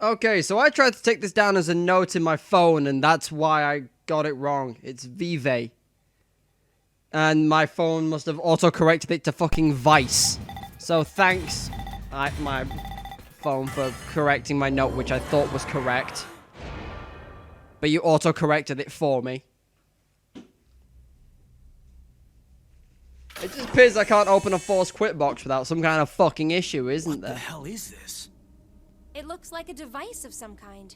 Okay, so I tried to take this down as a note in my phone, and that's why I got it wrong. It's Vive. And my phone must have auto-corrected it to fucking Vice. So thanks, my phone, for correcting my note, which I thought was correct. But you auto-corrected it for me. It just appears I can't open a force quit box without some kind of fucking issue, isn't there? What the hell is this? It looks like a device of some kind.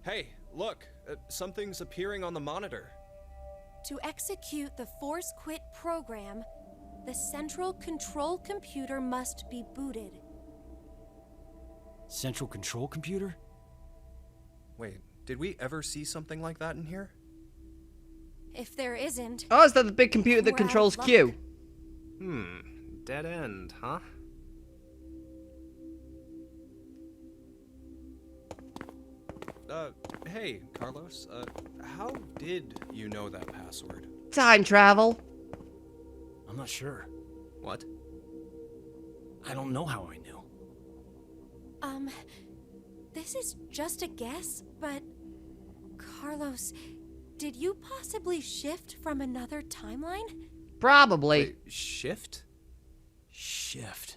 Hey, look. Something's appearing on the monitor. To execute the force quit program, the central control computer must be booted. Central control computer? Wait, did we ever see something like that in here? If there isn't... Oh, is that the big computer that we're controls out of Q? luck. Dead end, huh? Hey, Carlos, how did you know that password? Time travel. I'm not sure. What? I don't know how I knew. This is just a guess, but... Carlos, did you possibly shift from another timeline? Probably. Wait, shift? Shift.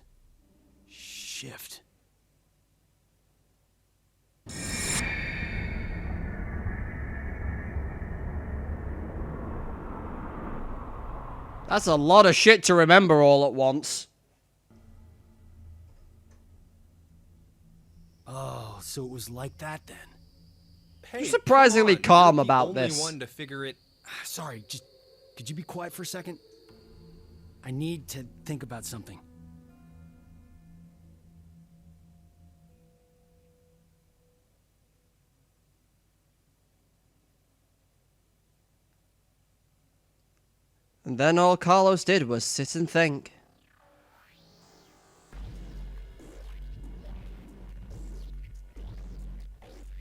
That's a lot of shit to remember all at once. Oh, so it was like that then. Hey, You're surprisingly come on, calm you're about the only this. one to figure it. Sorry, just could you be quiet for a second? I need to think about something. And then all Carlos did was sit and think.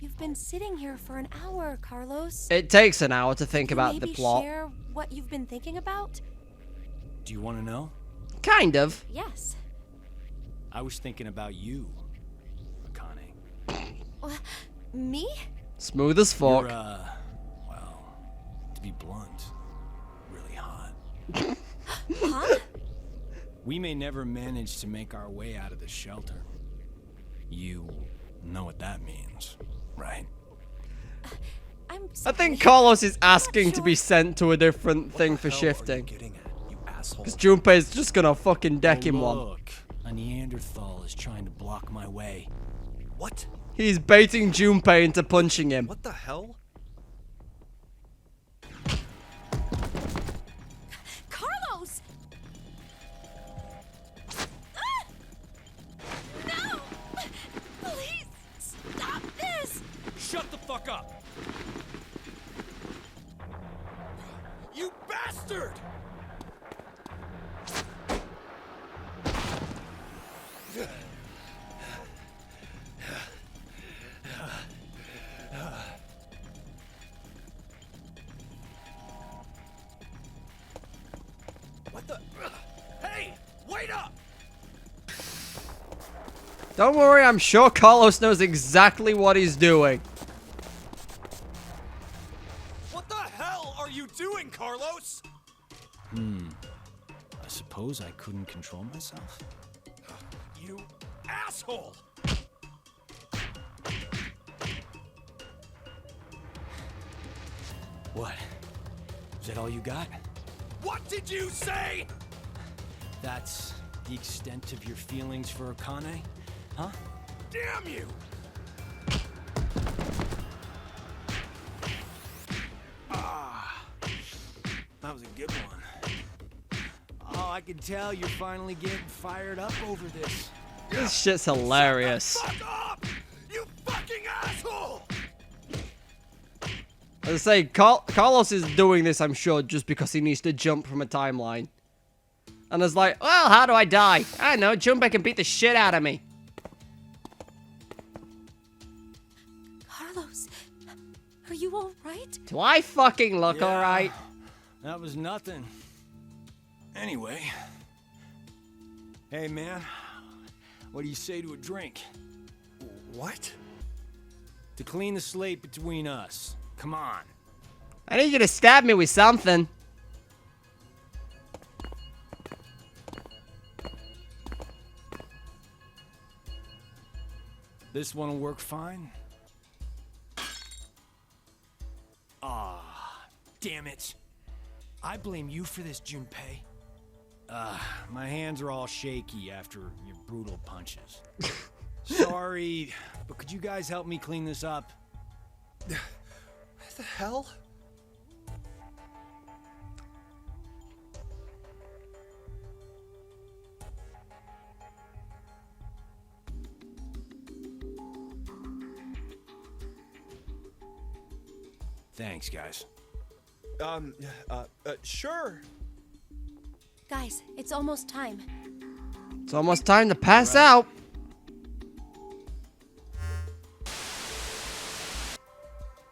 You've been sitting here for an hour, Carlos. It takes an hour to think Can about you the maybe plot. share what you've been thinking about? Do you want to know? Kind of. Yes. I was thinking about you, Akane. Me? Smooth as fuck. You're, well, to be blunt, really hot. Huh? We may never manage to make our way out of the shelter. You know what that means, right? I'm I sorry. think Carlos is asking Not to be sure. sent to a different thing for What the hell are you shifting. getting at, you asshole? Because Junpei's just gonna fucking deck Oh, him one. look, a Neanderthal is trying to block my way. What? He's baiting Junpei into punching him. What the hell? Carlos! Ah! No! Please stop this! Shut the fuck up! You bastard! What the? Hey! Wait up! Don't worry, I'm sure Carlos knows exactly what he's doing. What the hell are you doing, Carlos? I suppose I couldn't control myself. You asshole! What? Is that all you got? What did you say? That's the extent of your feelings for Akane? Huh? Damn you! That was a good one. Oh, I can tell you're finally getting fired up over this. This shit's hilarious. Fuck off! You fucking asshole! As I say, Carlos is doing this, I'm sure, just because he needs to jump from a timeline. And it's like, well, how do I die? I don't know, Junpei can beat the shit out of me. Carlos, are you alright? Do I fucking look Yeah, alright? That was nothing. Anyway. Hey, man. What do you say to a drink? What? To clean the slate between us. Come on. I need you to stab me with something. This one'll work fine. Ah, damn it. I blame you for this, Junpei. My hands are all shaky after your brutal punches. Sorry, but could you guys help me clean this up? What the hell? Thanks, guys. Sure. Guys, it's almost time. It's almost time to pass out.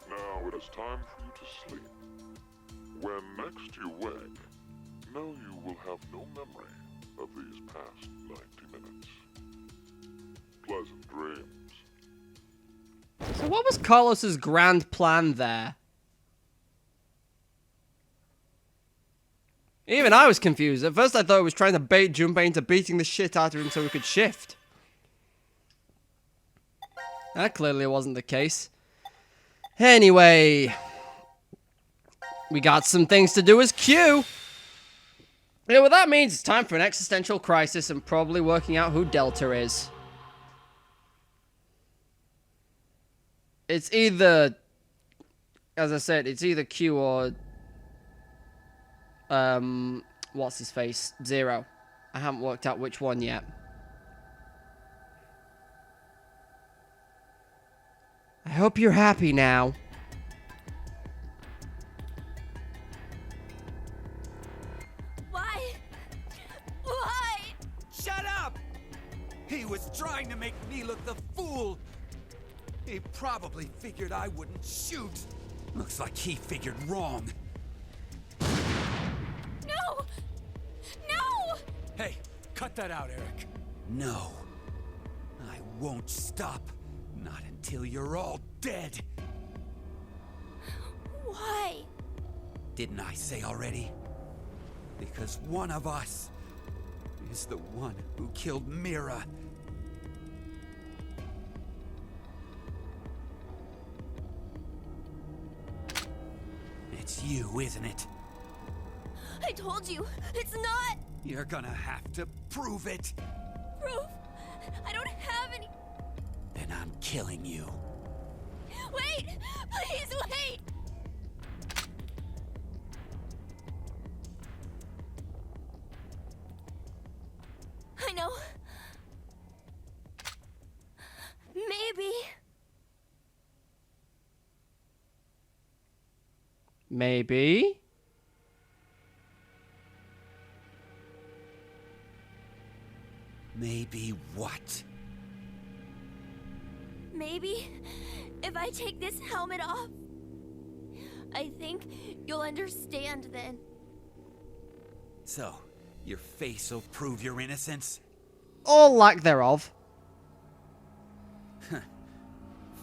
Now it is time for you to sleep. When next you wake, know you will have no memory of these past 90 minutes. Pleasant dreams. So what was Carlos's grand plan there? Even I was confused. At first I thought he was trying to bait Junpei into beating the shit out of him so we could shift. That clearly wasn't the case. Anyway, we got some things to do as Q. You know what that means? It's time for an existential crisis and probably working out who Delta is. It's either, as I said, it's either Q or, what's his face? Zero. I haven't worked out which one yet. I hope you're happy now. Why? Why? Shut up! He was trying to make me look the fool. He probably figured I wouldn't shoot. Looks like he figured wrong. No! No! Hey, cut that out, Eric. No. I won't stop. Not until you're all dead. Why? Didn't I say already? Because one of us is the one who killed Mira. It's you, isn't it? I told you, it's not You're gonna have to prove it. proof. I don't have any. Then I'm killing you. Wait! Please wait! I know. Maybe. Maybe. Maybe what? Maybe if I take this helmet off, I think you'll understand then. So, your face will prove your innocence? Or lack thereof.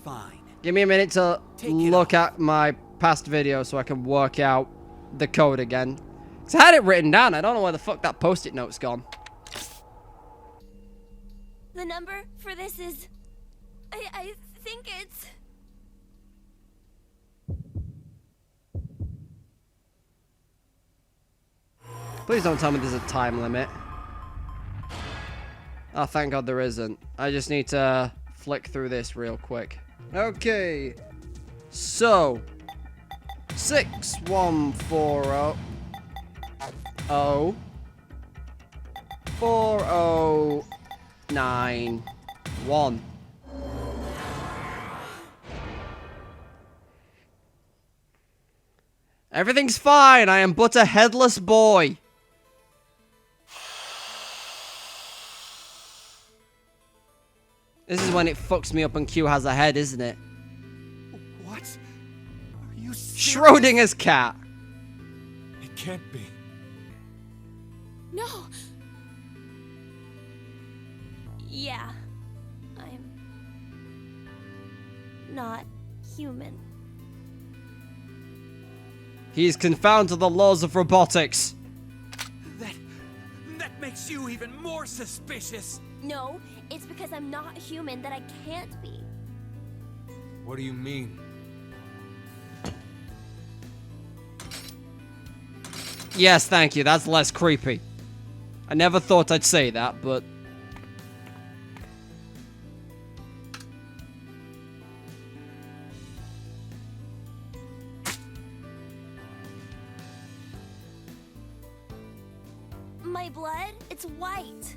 Fine. Give me a minute to Take it look off. at my past video so I can work out the code again. 'Cause I had it written down. I don't know where the fuck that post-it note's gone. The number for this is... I think it's... Please don't tell me there's a time limit. Oh, thank God there isn't. I just need to flick through this real quick. Okay. So. 6140. 4091. Everything's fine. I am but a headless boy. This is when it fucks me up and Q has a head, isn't it? What? Are you serious? Schrodinger's cat. It can't be. No. Yeah. I'm... not human. He's confounded the laws of robotics. That makes you even more suspicious. No, it's because I'm not human that I can't be. What do you mean? Yes, thank you. That's less creepy. I never thought I'd say that, but... My blood, it's white,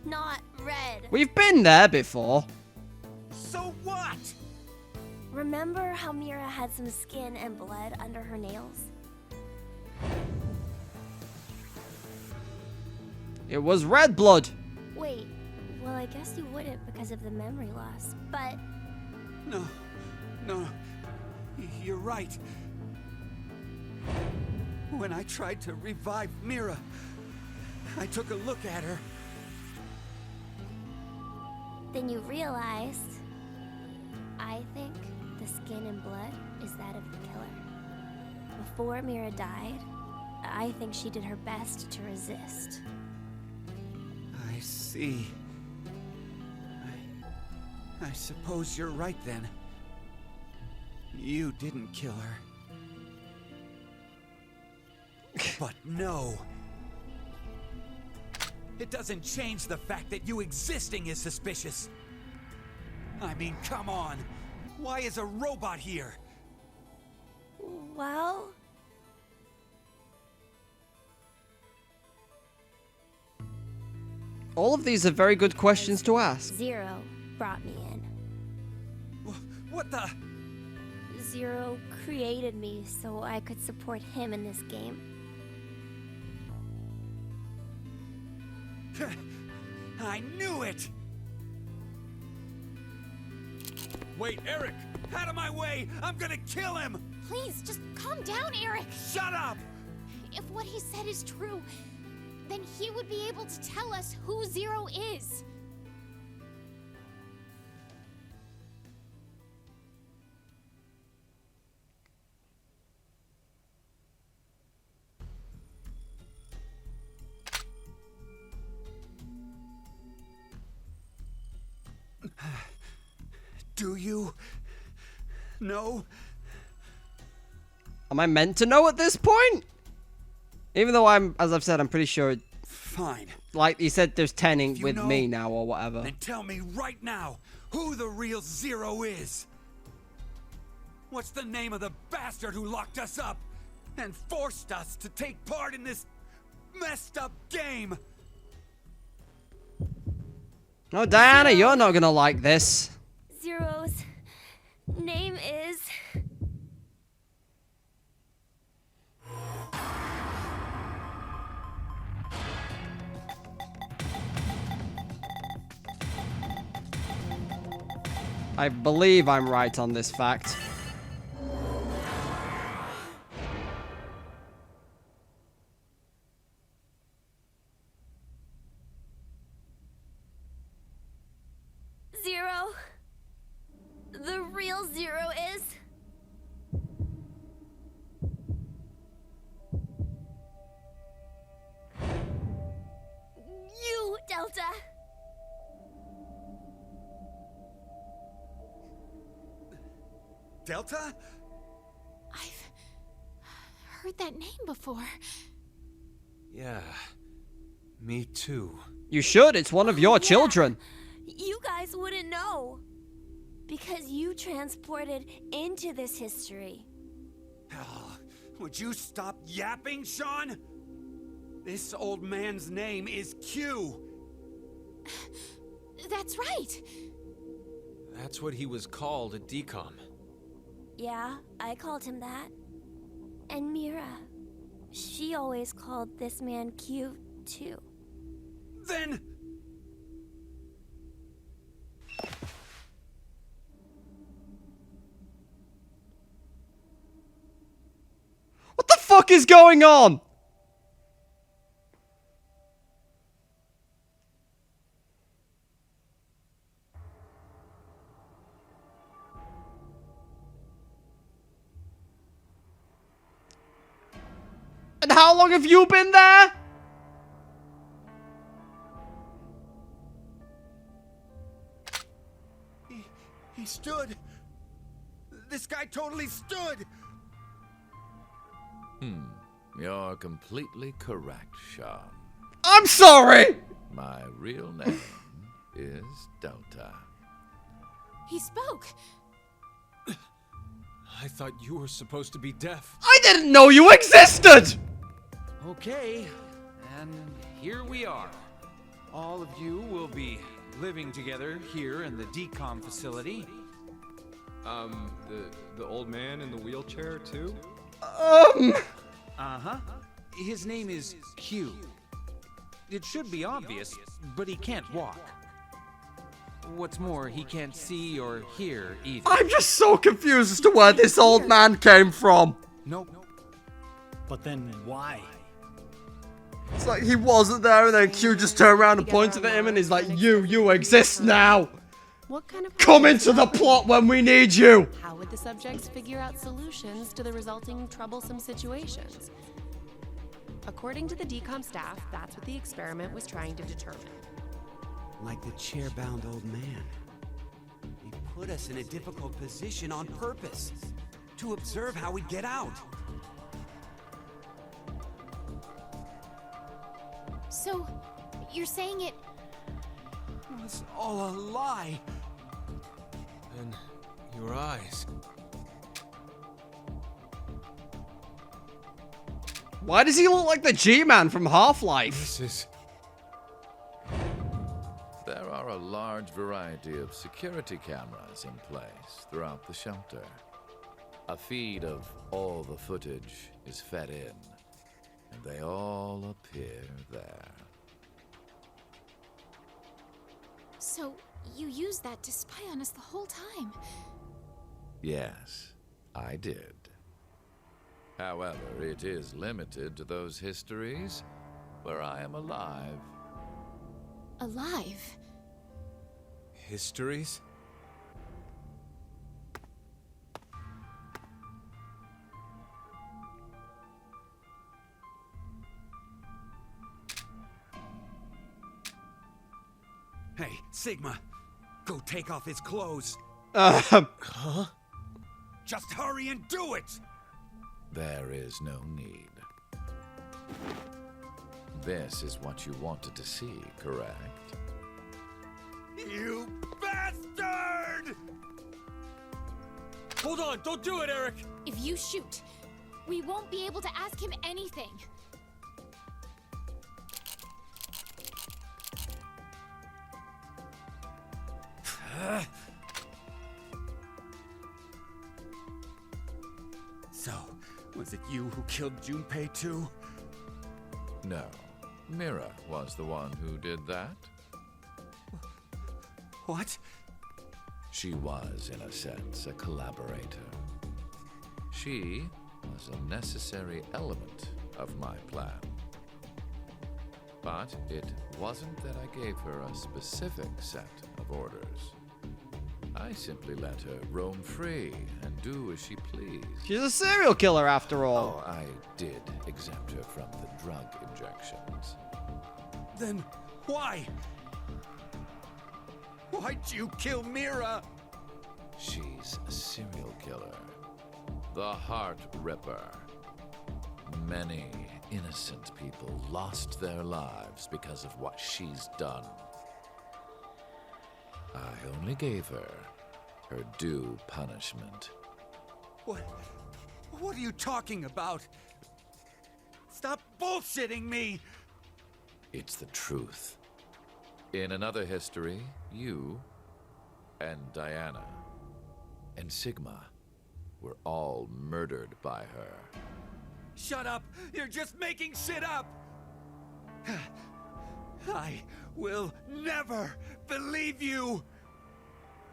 not red. We've been there before. So what? Remember how Mira had some skin and blood under her nails? It was red blood. Wait, well, I guess you wouldn't because of the memory loss, but No, you're right. When I tried to revive Mira, I took a look at her. then you realized, I think the skin and blood is that of the killer. Before Mira died, I think she did her best to resist. I see. I suppose you're right then. You didn't kill her. But no. It doesn't change the fact that you existing is suspicious. I mean, come on. Why is a robot here? Well, All of these are very good questions to ask. Zero brought me in. What the? Zero created me so I could support him in this game. I knew it! Wait, Eric! Out of my way! I'm gonna kill him! Please, just calm down, Eric. Shut up! If what he said is true, then he would be able to tell us who Zero is. Do you know? Am I meant to know at this point? Even though as I've said, I'm pretty sure, Fine. like he said, there's 10 If you with know, me now or whatever. Then tell me right now who the real Zero is. What's the name of the bastard who locked us up and forced us to take part in this messed up game? No, Diana, you're not gonna like this. Zero's name is... I believe I'm right on this fact. Zero? The real Zero is... you, Delta! Delta? I've heard that name before. Yeah. Me too. You should, it's one of your children. You guys wouldn't know. Because you transported into this history. Oh, would you stop yapping, Sean? This old man's name is Q. That's right. That's what he was called at DCOM. Yeah, I called him that. And Mira, she always called this man Q, too. Then... What the fuck is going on? And how long have you been there? He stood. This guy totally stood. You're completely correct, Sean. I'm sorry! My real name is Delta. He spoke. I thought you were supposed to be deaf. I didn't know you existed! Okay, and here we are. All of you will be living together here in the decom facility. The old man in the wheelchair too? Uh-huh. His name is Q. It should be obvious, but he can't walk. What's more, he can't see or hear either. I'm just so confused as to where this old man came from. Nope. But then why? It's like he wasn't there and then Q just turned around and pointed at him and he's like, you exist now. What kind of Come into the plot when we need you. How would the subjects figure out solutions to the resulting troublesome situations? According to the decom staff, that's what the experiment was trying to determine. Like the chair-bound old man. He put us in a difficult position on purpose. To observe how we'd get out. So, you're saying it It's all a lie. And your eyes. Why does he look like the G-Man from Half-Life? This is... There are a large variety of security cameras in place throughout the shelter. A feed of all the footage is fed in, and they all appear there. So, you used that to spy on us the whole time. Yes, I did. However, it is limited to those histories where I am alive. Alive? histories? Hey, Sigma, go take off his clothes. Huh? Just hurry and do it! There is no need. This is what you wanted to see, correct? You bastard! Hold on, don't do it, Eric! If you shoot, we won't be able to ask him anything. So, was it you who killed Junpei too? No. Mira was the one who did that. What? She was, in a sense, a collaborator. She was a necessary element of my plan. But it wasn't that I gave her a specific set of orders. I simply let her roam free and do as she pleased. She's a serial killer after all. Oh, I did exempt her from the drug injections. Then why? Why'd you kill Mira? She's a serial killer. The Heart Ripper. Many innocent people lost their lives because of what she's done. I only gave her her due punishment. What are you talking about? Stop bullshitting me! It's the truth. In another history, you and Diana and Sigma were all murdered by her. Shut up! You're just making shit up! I will never believe you!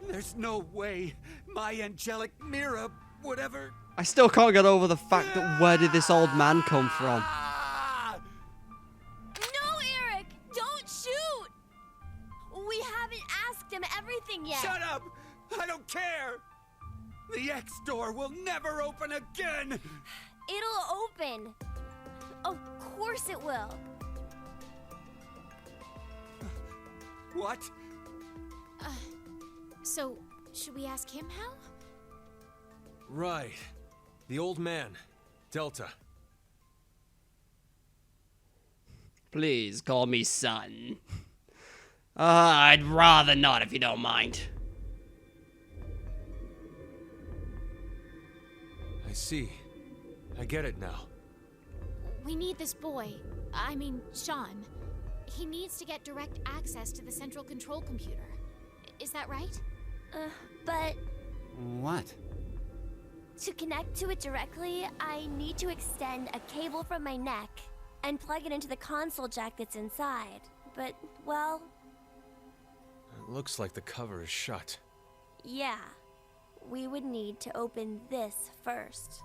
There's no way my angelic Mira would ever... I still can't get over the fact that where did this old man come from? No, Eric! Don't shoot! We haven't asked him everything yet. Shut up! I don't care! The X door will never open again! It'll open. Of course it will. What? So, should we ask him how? Right. The old man. Delta. Please call me son. I'd rather not if you don't mind. I see. I get it now. We need this boy. I mean, Sean. He needs to get direct access to the central control computer. Is that right? But What? to connect to it directly, I need to extend a cable from my neck and plug it into the console jack that's inside. But, well, It looks like the cover is shut. yeah. We would need to open this first.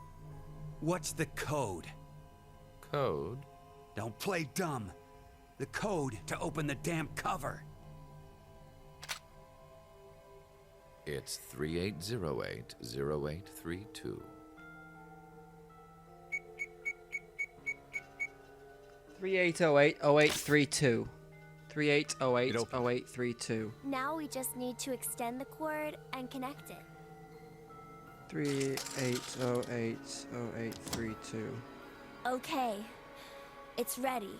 What's the code? Code? Don't play dumb. The code to open the damn cover. It's 3808-0832. 3808-0832. 3808-0832. Now we just need to extend the cord and connect it. 3808-0832. Okay. It's ready.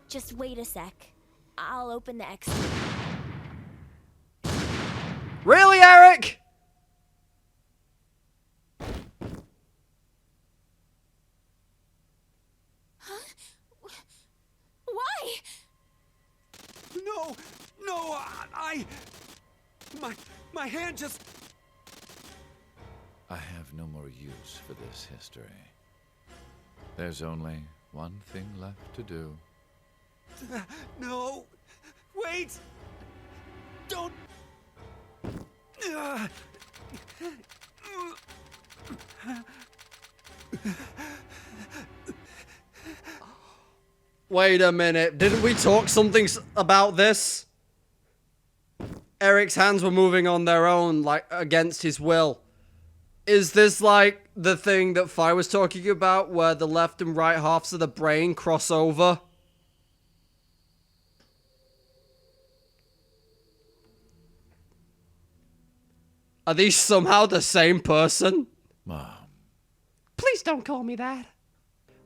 Just wait a sec. I'll open the X. Really, Eric? Why? No! No! My hand just... I have no more use for this history. There's only one thing left to do. No! Wait! Don't... Wait a minute. Didn't we talk something about this? Eric's hands were moving on their own, like, against his will. Is this like the thing that Fi was talking about, where the left and right halves of the brain cross over? Are these somehow the same person? Mom. Please don't call me that.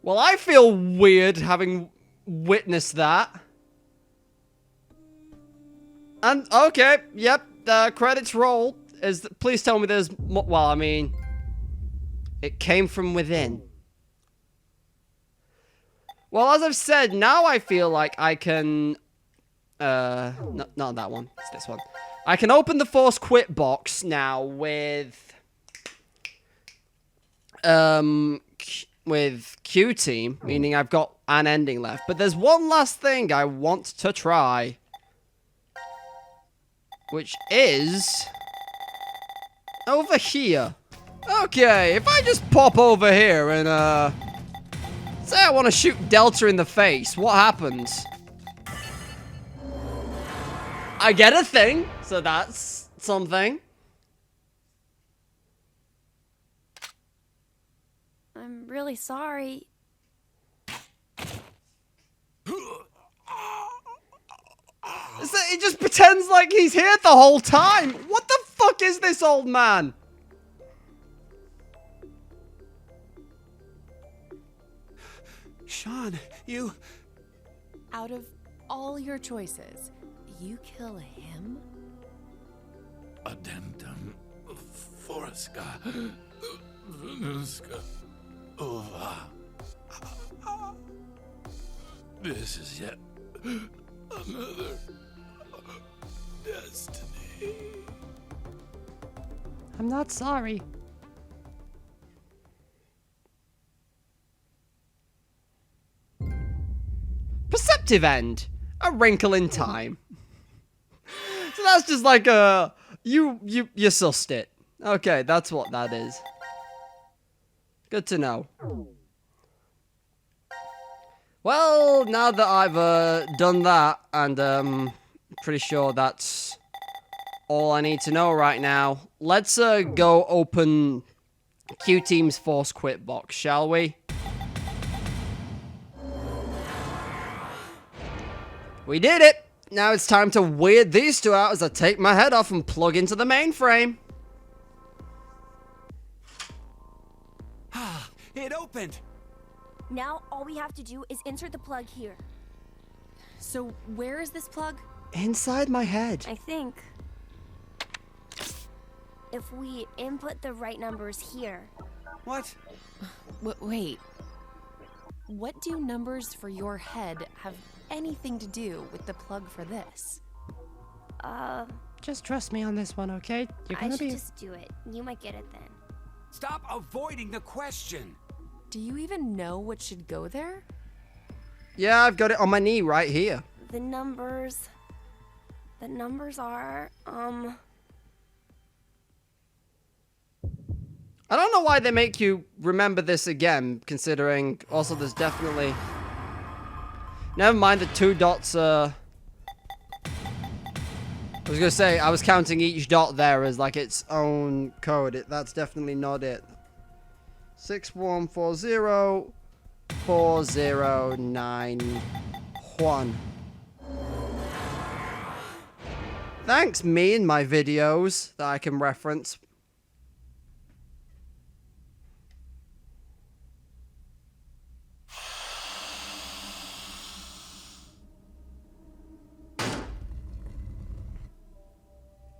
Well, I feel weird having witnessed that. And, okay, yep, the credits roll. Please tell me there's more. Well, I mean, it came from within. Well, as I've said, now I feel like I can... no, not that one. It's this one. I can open the Force Quit box now with... with Q-Team, meaning I've got an ending left. But there's one last thing I want to try. Which is... over here. Okay, if I just pop over here and, say I want to shoot Delta in the face, what happens? I get a thing, so that's something. I'm really sorry. He just pretends like he's here the whole time. What the fuck is this old man? Sean, you... Out of all your choices, you kill him? Addendum Forska Venuska Ova. This is yet another destiny. I'm not sorry. Perceptive end. A wrinkle in time. So that's just like a... You sussed it. Okay, that's what that is. Good to know. Well, now that I've done that, and pretty sure that's all I need to know right now, let's go open Q-Team's Force Quit box, shall we? We did it! Now it's time to weird these two out as I take my head off and plug into the mainframe. Ah, it opened! Now all we have to do is insert the plug here. So where is this plug? Inside my head. I think if we input the right numbers here. What? Wait. What do numbers for your head have anything to do with the plug for this? Just trust me on this one, okay? You're I gonna should be... just do it. You might get it then. Stop avoiding the question! Do you even know what should go there? Yeah, I've got it on my knee right here. The numbers are, I don't know why they make you remember this again, considering also there's definitely... Never mind, the 2 dots, I was gonna say, I was counting each dot there as like its own code. That's definitely not it. 61404091. Thanks, me and my videos that I can reference.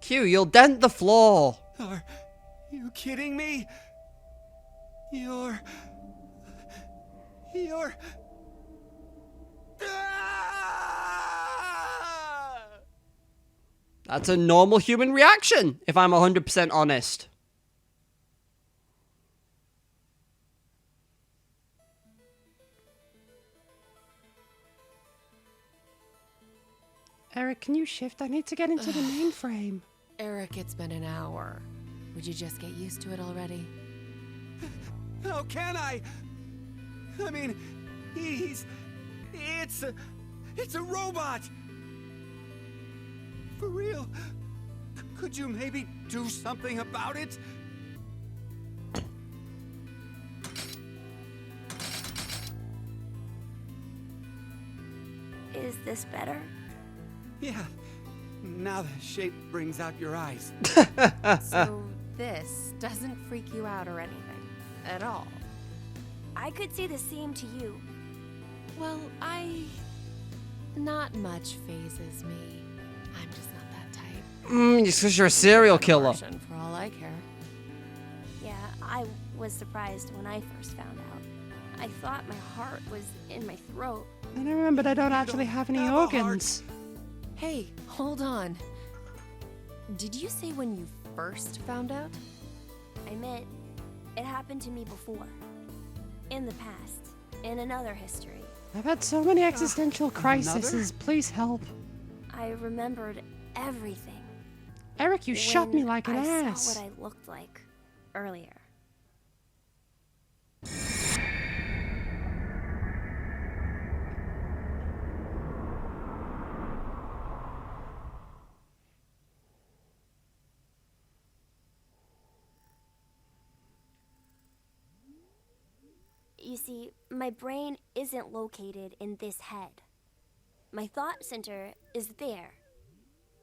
Q, you'll dent the floor. Are you kidding me? You're... Ah! That's a normal human reaction, if I'm 100% honest. Eric, can you shift? I need to get into the mainframe. Eric, it's been an hour. Would you just get used to it already? How can I? I mean, it's a robot! For real? Could you maybe do something about it? is this better? Yeah. Now the shape brings out your eyes. So this doesn't freak you out or anything at all? I could say the same to you. Well, not much phases me. I'm just not that type. Just because you're a serial killer. Martian, for all I care. Yeah, I was surprised when I first found out. I thought my heart was in my throat. And I remembered I don't actually have any organs. Hey, hold on. Did you say when you first found out? I meant it happened to me before. In the past. In another history. I've had so many existential crises. Please help. I remembered everything. Eric, you shot me like an I ass. saw what I looked like earlier. You see, my brain isn't located in this head. My thought center is there,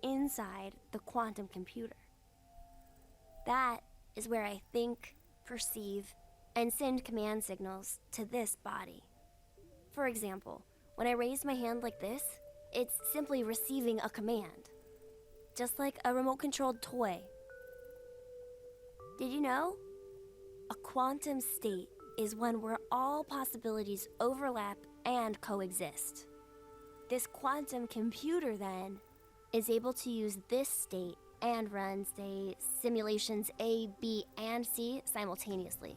inside the quantum computer. That is where I think, perceive, and send command signals to this body. For example, when I raise my hand like this, it's simply receiving a command. Just like a remote-controlled toy. Did you know? A quantum state is one where all possibilities overlap and coexist. This quantum computer, then, is able to use this state and run, say, simulations A, B, and C simultaneously.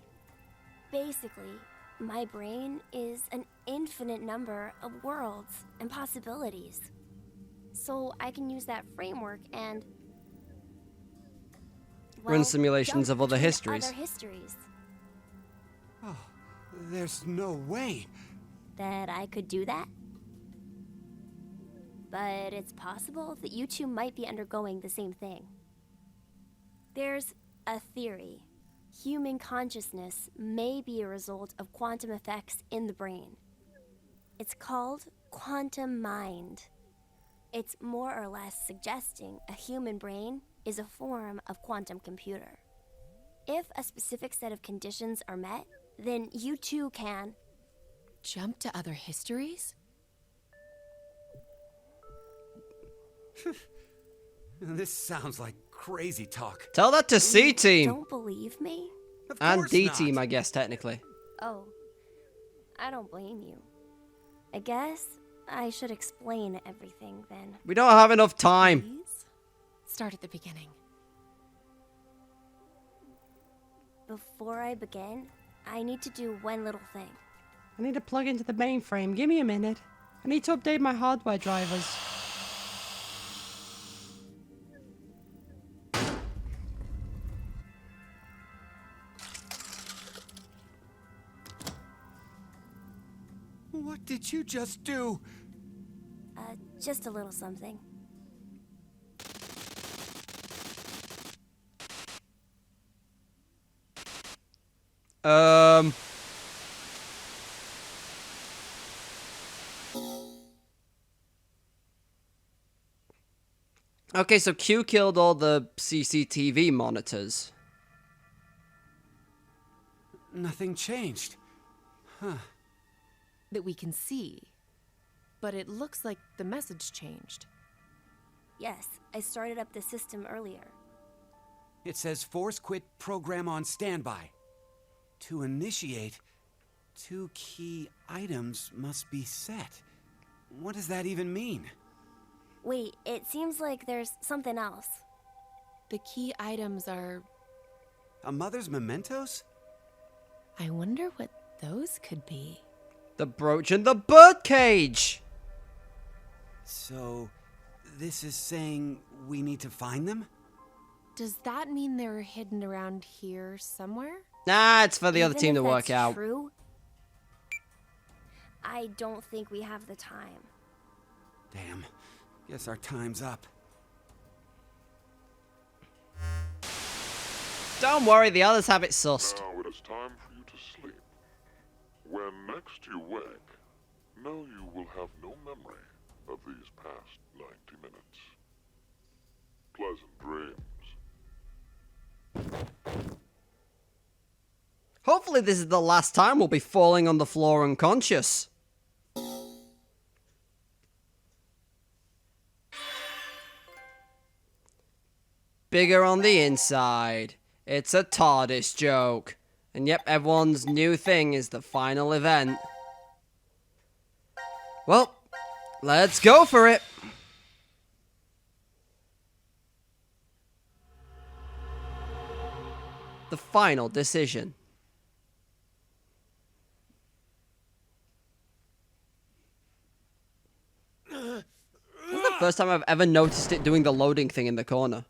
Basically, my brain is an infinite number of worlds and possibilities. So I can use that framework and, well, Run simulations jump of other between histories. Other histories. Oh, there's no way. That I could do that? But it's possible that you two might be undergoing the same thing. There's a theory. Human consciousness may be a result of quantum effects in the brain. It's called quantum mind. It's more or less suggesting a human brain is a form of quantum computer. If a specific set of conditions are met, then you too can Jump to other histories? This sounds like crazy talk. Tell that to C Team. Don't believe me? Of And course D not. Team, I guess, technically. Oh, I don't blame you. I guess I should explain everything then. We don't have enough time. Please? Start at the beginning. Before I begin, I need to do one little thing. I need to plug into the mainframe. Give me a minute. I need to update my hardware drivers. What did you just do? Just a little something. Okay, so Q killed all the CCTV monitors. Nothing changed. Huh. That we can see. But it looks like the message changed. Yes, I started up the system earlier. It says force quit program on standby. To initiate, 2 key items must be set. What does that even mean? Wait, it seems like there's something else. The key items are... A mother's mementos? I wonder what those could be. The brooch and the birdcage! So, this is saying we need to find them? Does that mean they're hidden around here somewhere? Nah, it's for the other Even team if to work that's out. True, I don't think we have the time. Damn. Guess our time's up. Don't worry, the others have it sussed. Now it is time for you to sleep. When next you wake, know you will have no memory of these past 90 minutes. Pleasant dreams. Hopefully this is the last time we'll be falling on the floor unconscious. Bigger on the inside. It's a TARDIS joke. And yep, everyone's new thing is the final event. Well, let's go for it. The final decision. This is the first time I've ever noticed it doing the loading thing in the corner.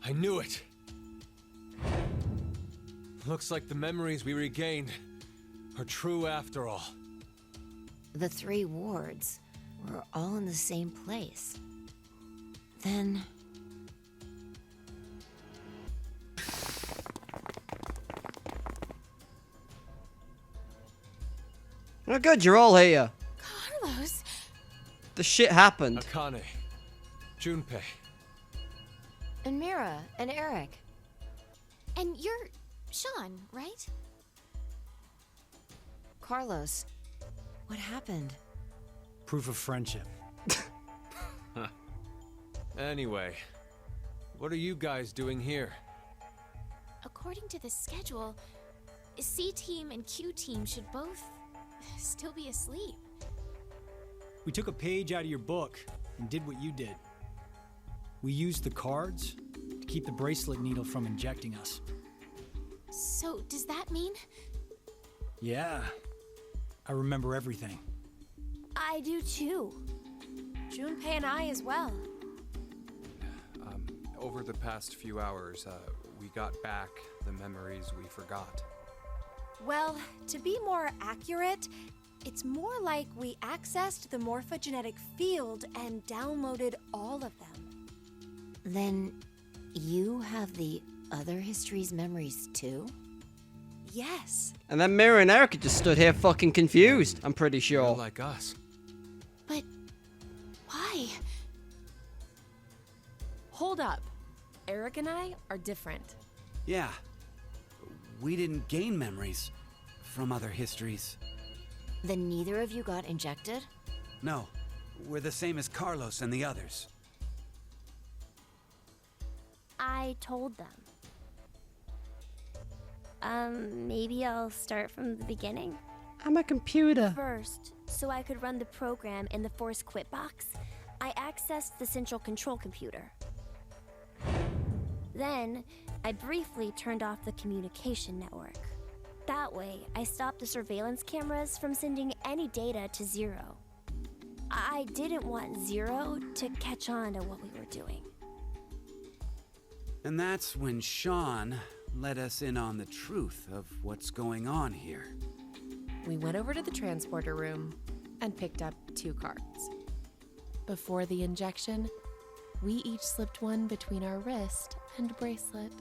I knew it. Looks like the memories we regained are true after all. The 3 wards were all in the same place. Then... Oh good, you're all here. Carlos! The shit happened. Akane. Junpei. And Mira, and Eric. And you're Sean, right? Carlos, what happened? Proof of friendship. Anyway, what are you guys doing here? According to the schedule, C team and Q team should both still be asleep. We took a page out of your book and did what you did. We used the cards to keep the bracelet needle from injecting us. So, does that mean? Yeah, I remember everything. I do too. Junpei and I as well. Over the past few hours, we got back the memories we forgot. Well, to be more accurate, it's more like we accessed the morphogenetic field and downloaded all of them. Then You have the other history's memories too? Yes. And then Mira and Erica just stood here fucking confused, I'm pretty They're sure. like us. But why? Hold up. Eric and I are different. Yeah. We didn't gain memories from other histories. Then neither of you got injected? No. We're the same as Carlos and the others. I told them. Maybe I'll start from the beginning. I'm a computer. First, so I could run the program in the Force Quit box, I accessed the central control computer. Then, I briefly turned off the communication network. That way, I stopped the surveillance cameras from sending any data to Zero. I didn't want Zero to catch on to what we were doing. And that's when Sean let us in on the truth of what's going on here. We went over to the transporter room and picked up 2 cards. Before the injection, we each slipped one between our wrist and bracelet.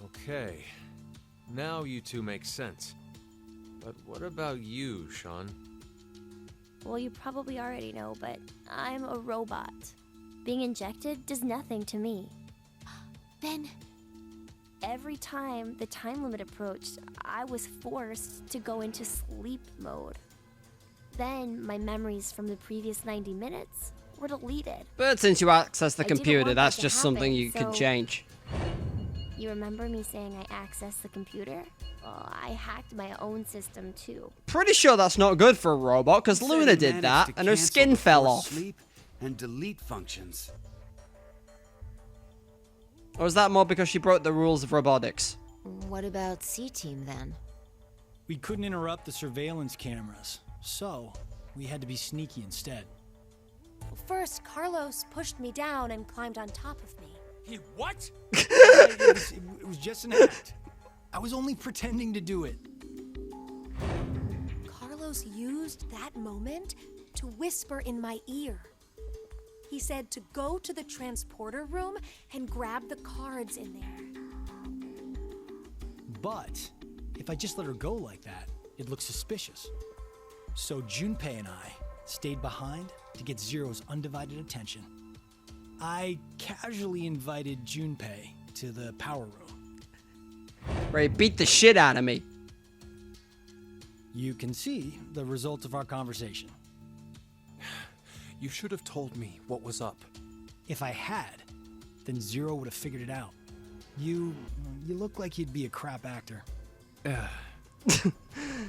Okay. Now you two make sense. But what about you, Sean? Well, you probably already know, but I'm a robot. Being injected does nothing to me. Then Every time the time limit approached, I was forced to go into sleep mode. Then my memories from the previous 90 minutes were deleted. But since you access the I didn't computer, want that's that to just something happen, you could so- change. You remember me saying I accessed the computer? Well, I hacked my own system too. Pretty sure that's not good for a robot, because He said Luna he did managed that, to and her cancel skin the fell force off. Sleep and delete functions. Or was that more because she broke the rules of robotics? What about C-Team then? We couldn't interrupt the surveillance cameras, so we had to be sneaky instead. First, Carlos pushed me down and climbed on top of me. He what? It was just an act. I was only pretending to do it. Carlos used that moment to whisper in my ear. He said to go to the transporter room and grab the cards in there. But if I just let her go like that, it looks suspicious. So Junpei and I stayed behind to get Zero's undivided attention. I casually invited Junpei to the power room. Ray beat the shit out of me. You can see the result of our conversation. You should have told me what was up. If I had, then Zero would have figured it out. You look like you'd be a crap actor.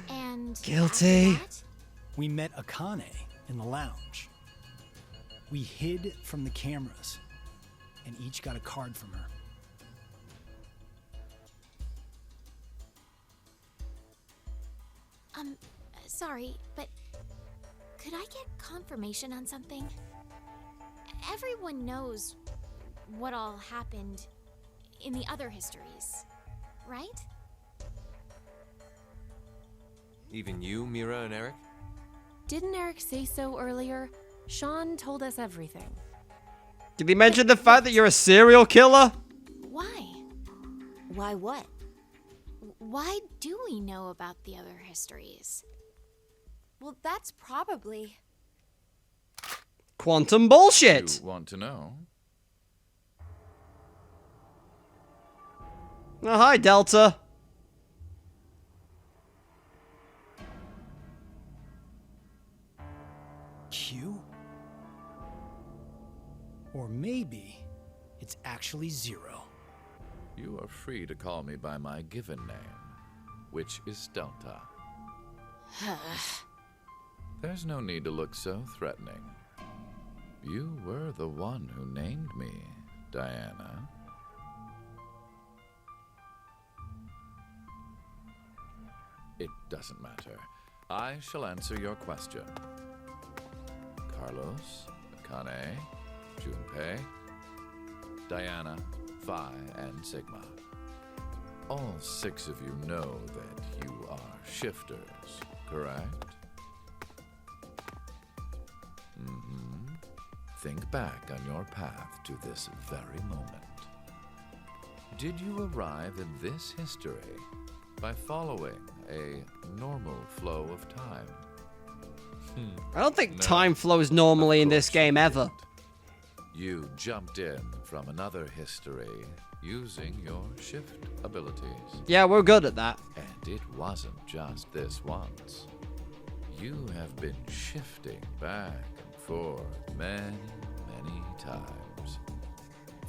And Guilty. after that, We met Akane in the lounge. We hid from the cameras and each got a card from her. sorry, but could I get confirmation on something? Everyone knows what all happened in the other histories, right? Even you, Mira and Eric? Didn't Eric say so earlier? Sean told us everything. Did he mention the fact that you're a serial killer? Why? Why what? Why do we know about the other histories? Well, that's probably... Quantum bullshit. You want to know? Oh, hi, Delta. Q? Or maybe it's actually Zero. You are free to call me by my given name, which is Delta. There's no need to look so threatening. You were the one who named me, Diana. It doesn't matter. I shall answer your question. Carlos, Akane, Junpei, Diana, Phi, and Sigma. All 6 of you know that you are shifters, correct? think back on your path to this very moment. Did you arrive in this history by following a normal flow of time? I don't think No, time flows normally in this course you game ever. didn't. You jumped in from another history using your shift abilities. Yeah, we're good at that. And it wasn't just this once. You have been shifting back and forth many, many times.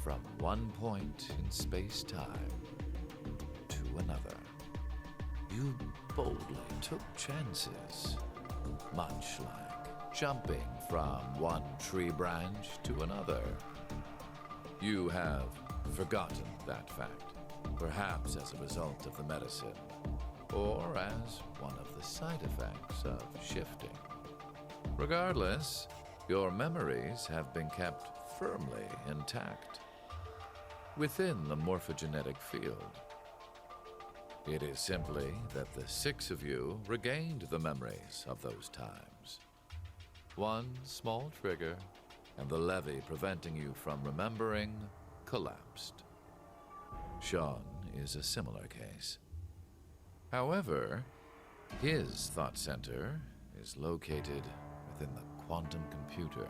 From one point in space-time to another. You boldly took chances, much like jumping from one tree branch to another. You have forgotten that fact, perhaps as a result of the medicine, or as one of the side effects of shifting. Regardless, your memories have been kept firmly intact within the morphogenetic field. It is simply that the 6 of you regained the memories of those times. One small trigger, and the levee preventing you from remembering collapsed. Sean is a similar case. However, his thought center is located within the quantum computer,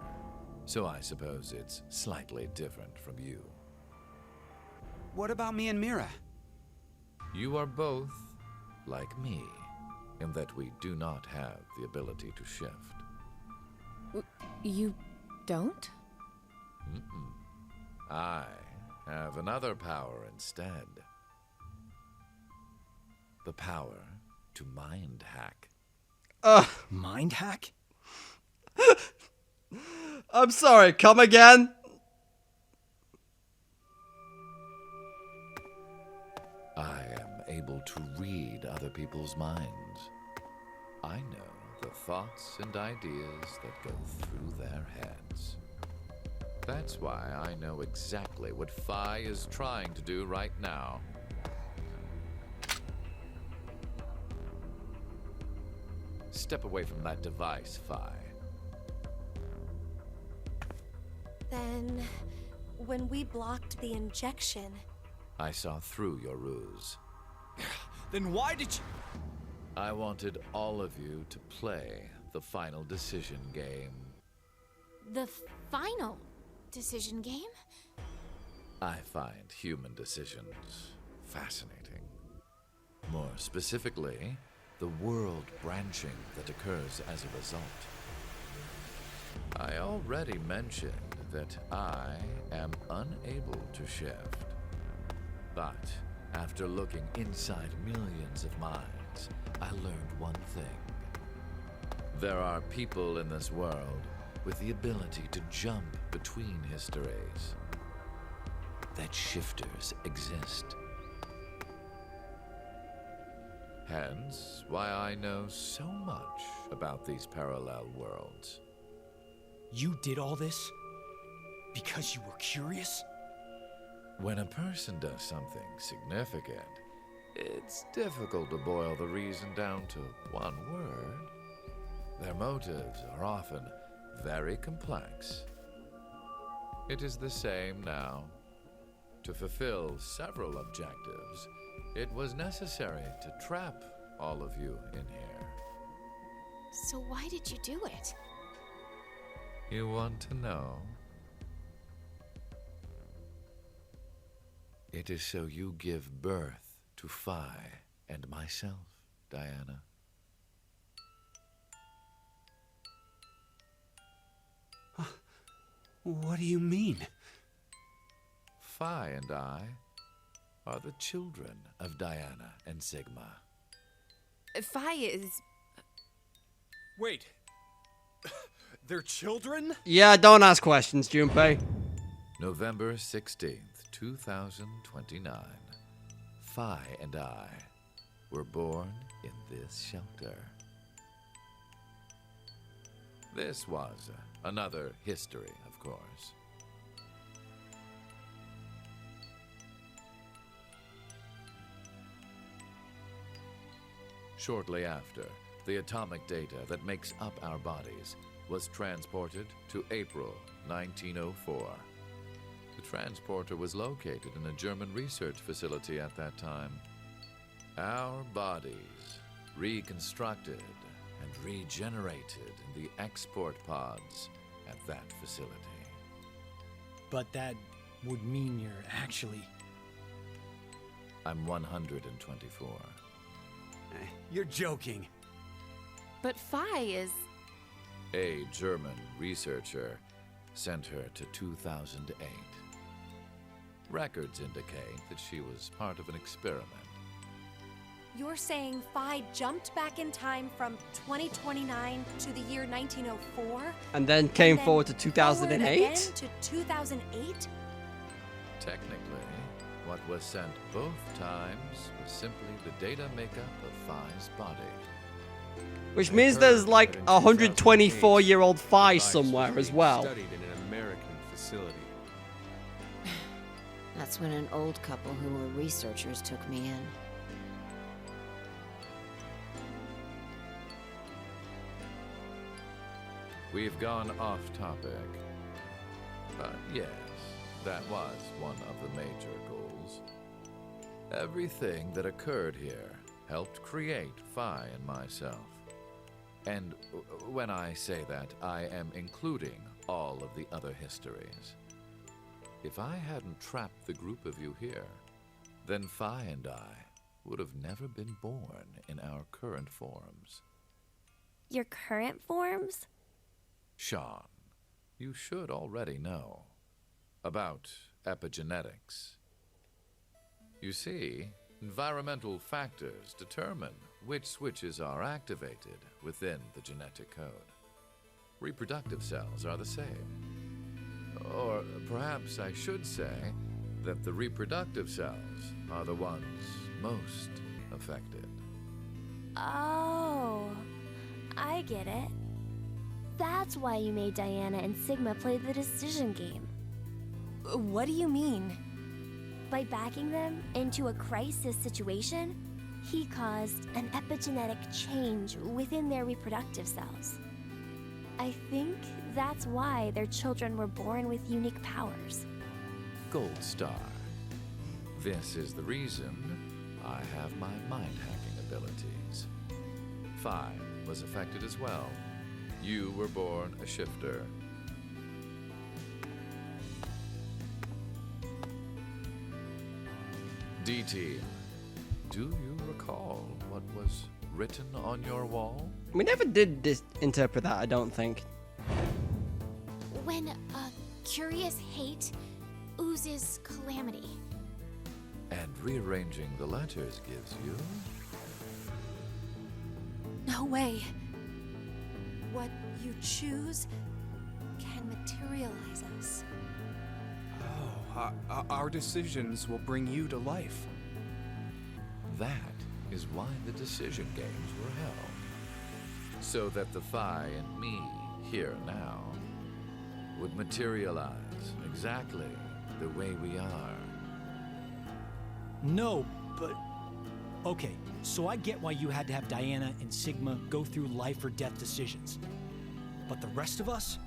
so I suppose it's slightly different from you. What about me and Mira? You are both like me, in that we do not have the ability to shift. You don't? I have another power instead. The power to mind hack. Mind hack? I'm sorry, come again? I am able to read other people's minds. I know the thoughts and ideas that go through their heads. That's why I know exactly what Phi is trying to do right now. Step away from that device, Phi. Then, when we blocked the injection, I saw through your ruse. Then why did you... I wanted all of you to play the final decision game. The final decision game? I find human decisions fascinating. More specifically, the world branching that occurs as a result. I already mentioned that I am unable to shift. But after looking inside millions of minds, I learned one thing. There are people in this world with the ability to jump between histories. That shifters exist. Hence, why I know so much about these parallel worlds. You did all this? Because you were curious? When a person does something significant, it's difficult to boil the reason down to one word. Their motives are often very complex. It is the same now. To fulfill several objectives, it was necessary to trap all of you in here. So why did you do it? You want to know? It is so you give birth to Phi and myself, Diana. What do you mean? Phi and I are the children of Diana and Sigma. Phi is... Wait. They're children? Yeah, don't ask questions, Junpei. November 16th, 2029. Phi and I were born in this shelter. This was another history, of course. Shortly after, the atomic data that makes up our bodies was transported to April 1904. The transporter was located in a German research facility at that time. Our bodies reconstructed and regenerated in the export pods at that facility. But that would mean you're actually... I'm 124. You're joking. But Phi is... A German researcher sent her to 2008. Records indicate that she was part of an experiment. You're saying Phi jumped back in time from 2029 to the year 1904? And then came then forward to forward 2008? again to 2008? Technically, what was sent both times was simply the data makeup of Phi's body. Which means there's like a 124-year-old Phi somewhere as well. Studied in an American facility. That's when an old couple who were researchers took me in. We've gone off topic. But yes, that was one of the major goals. Everything that occurred here helped create Phi and myself. And when I say that, I am including all of the other histories. If I hadn't trapped the group of you here, then Phi and I would have never been born in our current forms. Your current forms? Sean, you should already know about epigenetics. You see, environmental factors determine which switches are activated within the genetic code. Reproductive cells are the same. Or perhaps I should say that the reproductive cells are the ones most affected. Oh, I get it. That's why you made Diana and Sigma play the decision game. What do you mean? By backing them into a crisis situation, he caused an epigenetic change within their reproductive cells. I think that's why their children were born with unique powers. Gold Star. This is the reason I have my mind-hacking abilities. Phi was affected as well. You were born a shifter. D-Team, do you recall what was written on your wall? We never did interpret that, I don't think. When curious hate oozes calamity. And rearranging the letters gives you... No way. What you choose can materialize us. Oh, our decisions will bring you to life. That is why the decision games were held. So that the Phi and me, here now, would materialize exactly the way we are. No, but... Okay, so I get why you had to have Diana and Sigma go through life or death decisions. But the rest of us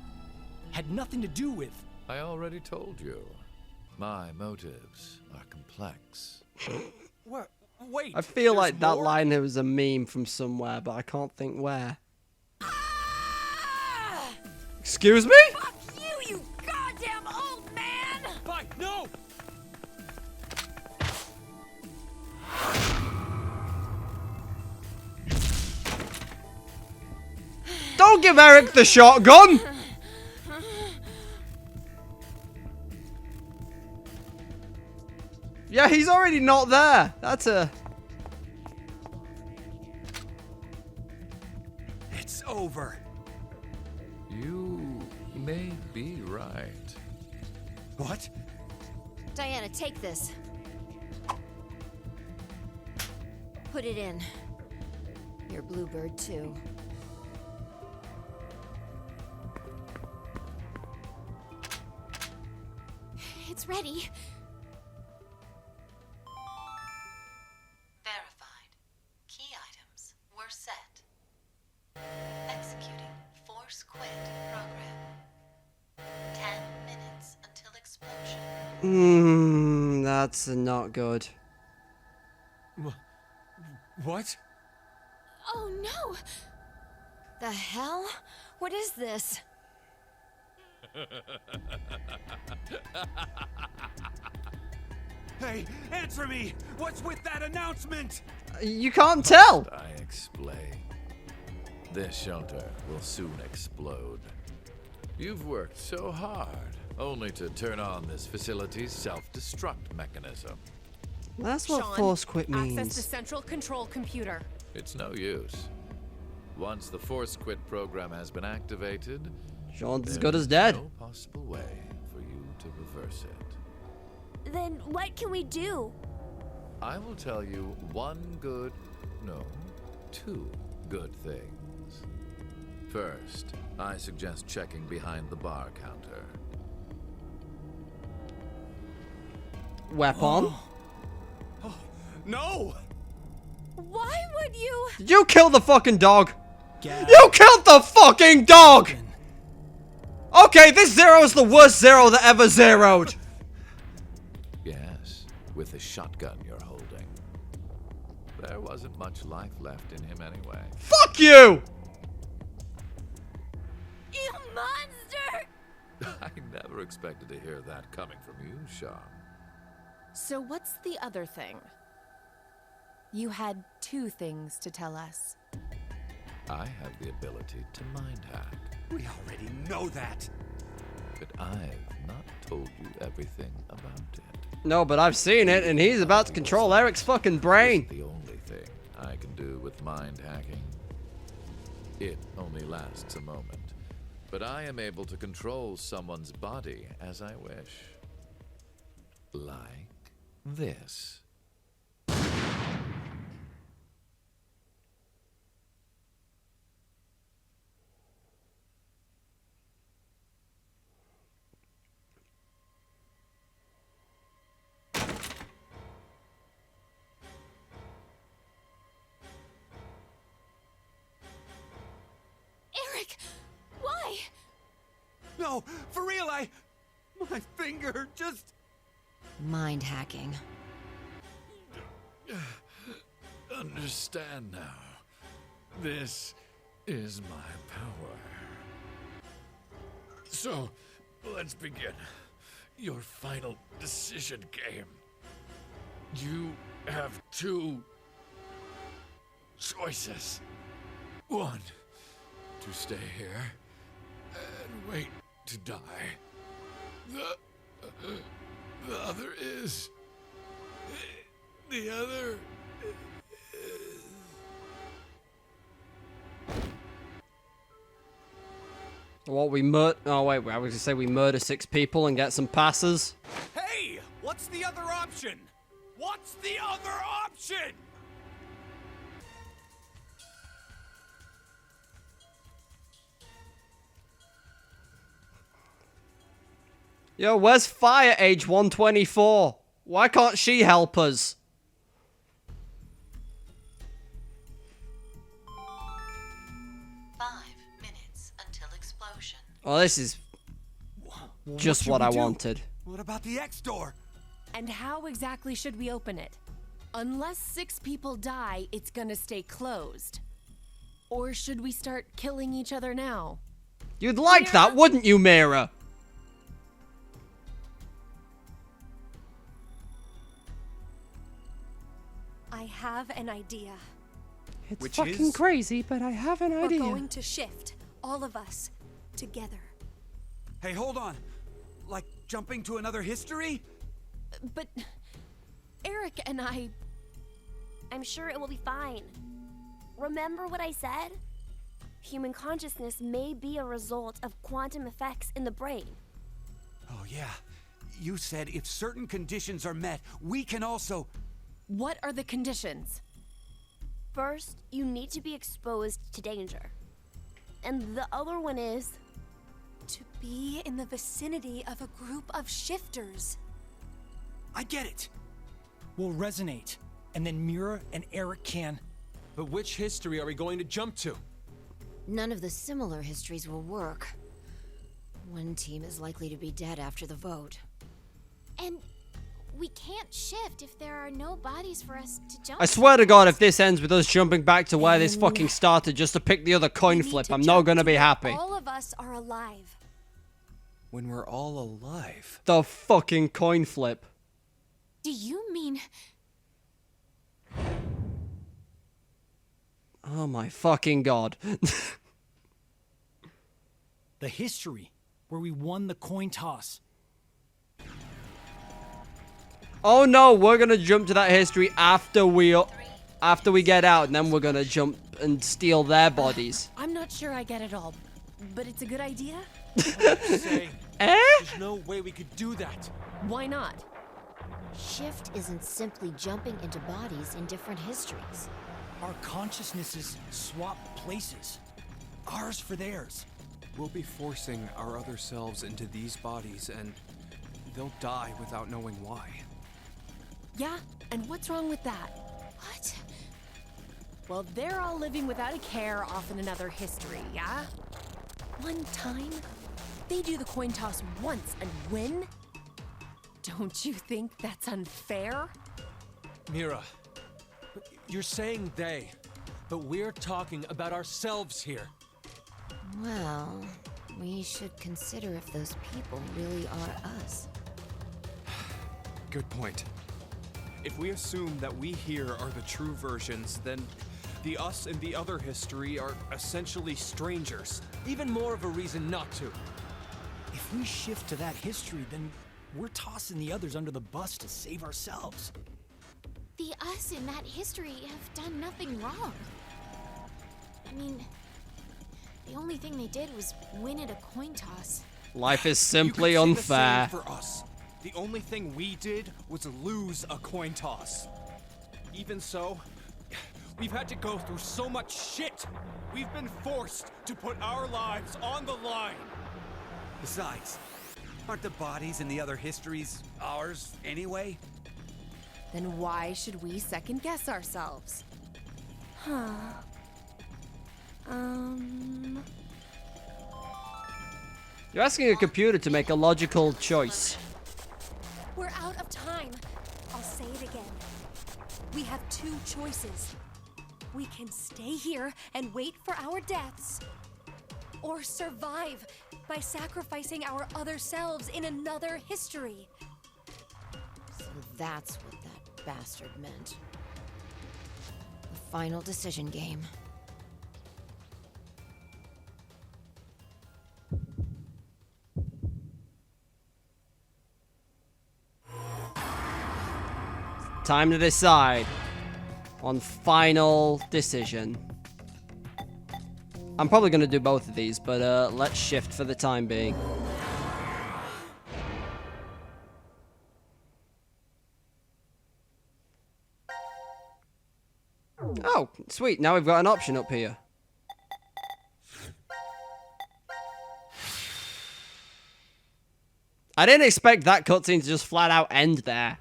had nothing to do with... I already told you. My motives are complex. What? Wait. I feel there's like that more? line was a meme from somewhere, but I can't think where. Excuse me? Fuck you, you goddamn old man! Bye. No. Don't give Eric the shotgun! Yeah, he's already not there. That's a... It's over. You may be right. What? Diana, take this. Put it in. Your bluebird, too. It's ready. Verified. Key items were set. Executing Force Quit. That's not good. What? Oh no! The hell? What is this? Hey, answer me! What's with that announcement? You can't tell! I explain. This shelter will soon explode. You've worked so hard, only to turn on this facility's self-destruct mechanism. That's what Sean, force quit Access the means. central control computer. It's no use. Once the force quit program has been activated, Sean's as there good as is dead. no possible way for you to reverse it. Then what can we do? I will tell you two good things. First, I suggest checking behind the bar counter. Weapon. No! Why would you? Did you kill the fucking dog? Gas. You killed the fucking dog! Okay, this zero is the worst zero that ever zeroed. Yes, with the shotgun you're holding. There wasn't much life left in him anyway. Fuck you! You monster! I never expected to hear that coming from you, Sean. So what's the other thing? You had two things to tell us. I have the ability to mind hack, We already know that. but I've not told you everything about it. No, but I've seen it, and he's about to control Eric's fucking brain. It's the only thing I can do with mind hacking. It only lasts a moment, but I am able to control someone's body as I wish. Like this. Eric! Why? No, for real, my finger just... Mind hacking. Understand now. This is my power. So, let's begin. Your final decision game. You have two choices. One, to stay here and wait to die. The other is... The other... What, oh wait, I was gonna say we murder 6 people and get some passes. Hey! What's the other option? What's the other option? Yo, where's Fire Age 124? Why can't she help us? Oh, this is just what I wanted. What about the X door? And how exactly should we open it? Unless 6 people die, it's gonna stay closed. Or should we start killing each other now? You'd like that, wouldn't you, Mira? I have an idea. It's Which fucking is? crazy, but I have an idea. We're going to shift, all of us, together. Hey, hold on. Like jumping to another history? But Eric and I'm sure it will be fine. Remember what I said? Human consciousness may be a result of quantum effects in the brain. Oh, yeah. You said if certain conditions are met, we can also... What are the conditions? First, you need to be exposed to danger. And the other one is... To be in the vicinity of a group of shifters. I get it. We'll resonate, and then Mira and Eric can... But which history are we going to jump to? None of the similar histories will work. One team is likely to be dead after the vote. And we can't shift if there are no bodies for us to jump. I swear to God, if this ends with us jumping back to where this fucking started just to pick the other coin flip, I'm not gonna be happy. All of us are alive. When we're all alive. The fucking coin flip. Do you mean... Oh my fucking God. The history where we won the coin toss. Oh no, we're gonna jump to that history after we get out, and then we're gonna jump and steal their bodies. I'm not sure I get it all, but it's a good idea. Say, there's no way we could do that. Why not? Shift isn't simply jumping into bodies in different histories. Our consciousnesses swap places. Ours for theirs. We'll be forcing our other selves into these bodies, and they'll die without knowing why. Yeah, and what's wrong with that? What? Well, they're all living without a care off in another history, yeah? One time, they do the coin toss once and win? Don't you think that's unfair? Mira, you're saying they, but we're talking about ourselves here. Well, we should consider if those people really are us. Good point. If we assume that we here are the true versions, then the us in the other history are essentially strangers. Even more of a reason not to. If we shift to that history, then we're tossing the others under the bus to save ourselves. The us in that history have done nothing wrong. I mean, the only thing they did was win at a coin toss. Life is simply You could say the same unfair. for us. The only thing we did was lose a coin toss. Even so, we've had to go through so much shit. We've been forced to put our lives on the line. Besides, aren't the bodies in the other histories ours anyway? Then why should we second guess ourselves? Huh. You're asking a computer to make a logical choice. We're out of time. I'll say it again. We have two choices. We can stay here and wait for our deaths, or survive by sacrificing our other selves in another history. So that's what that bastard meant. The final decision game. Time to decide on final decision. I'm probably going to do both of these, but let's shift for the time being. Oh, sweet. Now we've got an option up here. I didn't expect that cutscene to just flat out end there.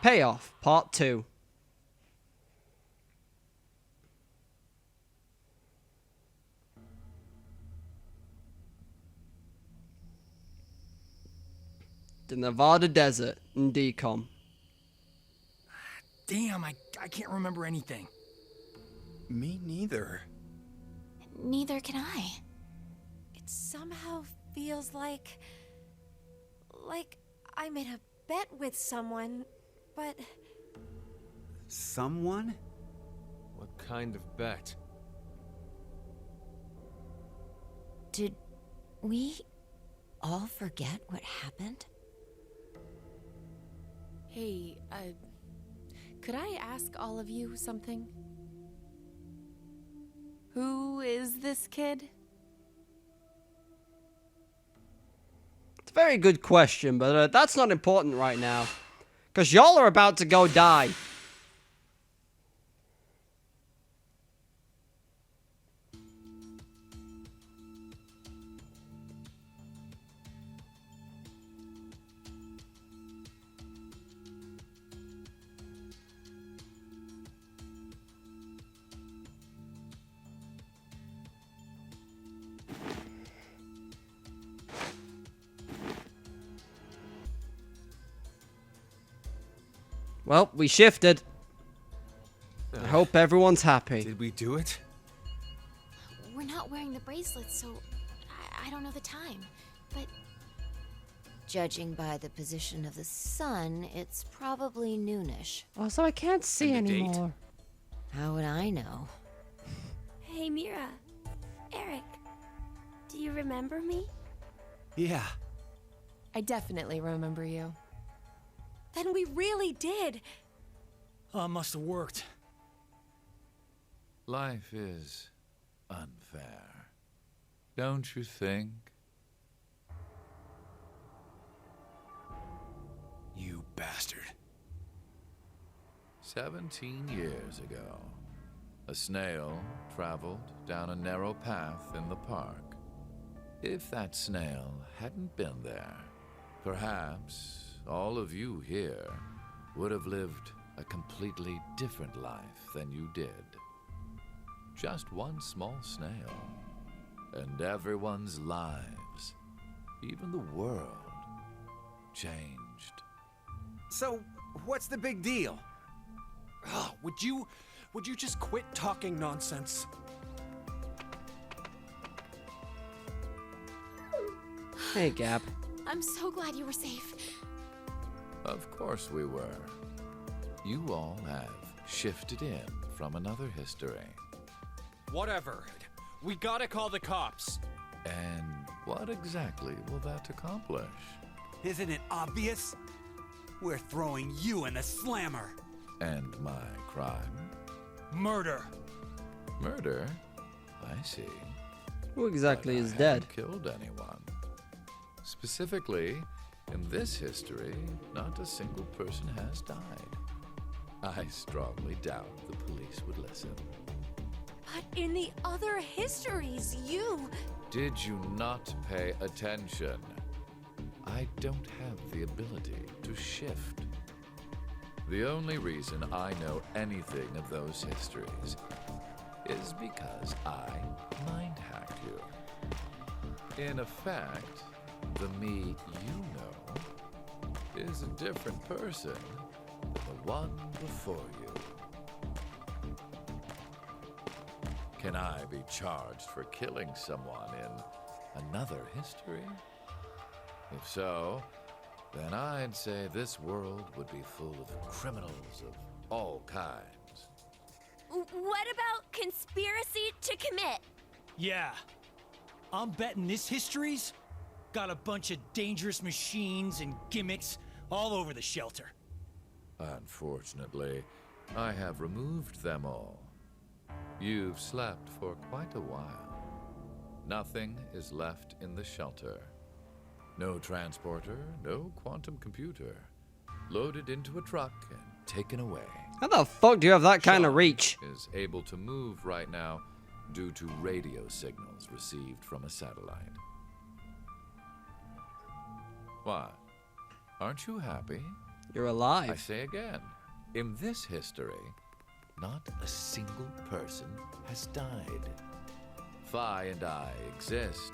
Payoff, Part 2. The Nevada desert in DCOM. Damn, I can't remember anything. Me neither. Neither can I. It somehow feels like I made a bet with someone, but Someone? What kind of bet? Did we all forget what happened? Hey, could I ask all of you something? Who is this kid? It's a very good question, but that's not important right now. Because y'all are about to go die. Well, we shifted. I hope everyone's happy. Did we do it? We're not wearing the bracelets, so I don't know the time. But Judging by the position of the sun, it's probably noonish. Oh, so I can't see And the date? anymore. How would I know? Hey, Mira. Eric. Do you remember me? Yeah. I definitely remember you. Then we really did. Oh, must have worked. Life is unfair. Don't you think? You bastard. 17 years ago, a snail traveled down a narrow path in the park. If that snail hadn't been there, perhaps all of you here would have lived a completely different life than you did. Just one small snail, and everyone's lives, even the world, changed. So, what's the big deal? Oh, would you just quit talking nonsense? Hey, Gab. I'm so glad you were safe. Of course we were. You all have shifted in from another history. Whatever. We gotta call the cops. And what exactly will that accomplish? Isn't it obvious? We're throwing you in the slammer. And my crime? Murder. Murder? I see. Who exactly But is I dead? haven't killed anyone. Specifically, in this history, not a single person has died. I strongly doubt the police would listen. But in the other histories, you... Did you not pay attention? I don't have the ability to shift. The only reason I know anything of those histories is because I mind-hacked you. In effect, the me you know is a different person than the one before you. Can I be charged for killing someone in another history? If so, then I'd say this world would be full of criminals of all kinds. What about conspiracy to commit? Yeah. I'm betting this history's got a bunch of dangerous machines and gimmicks all over the shelter. Unfortunately, I have removed them all. You've slept for quite a while. Nothing is left in the shelter. No transporter, no quantum computer. Loaded into a truck and taken away. How the fuck do you have that kind of Sean reach? is able to move right now due to radio signals received from a satellite. What? Aren't you happy? You're I alive. say again, in this history, not a single person has died. Phi and I exist,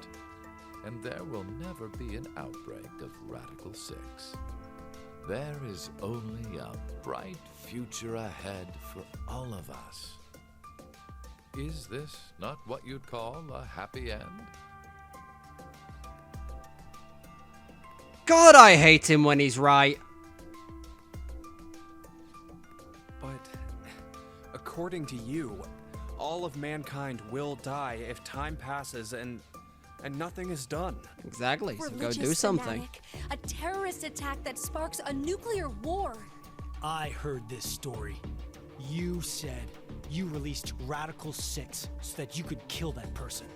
and there will never be an outbreak of Radical 6. There is only a bright future ahead for all of us. Is this not what you'd call a happy end? God, I hate him when he's right. But according to you, all of mankind will die if time passes and nothing is done. Exactly, so go Religious do something. fanatic, a terrorist attack that sparks a nuclear war. I heard this story. You said you released Radical 6 so that you could kill that person.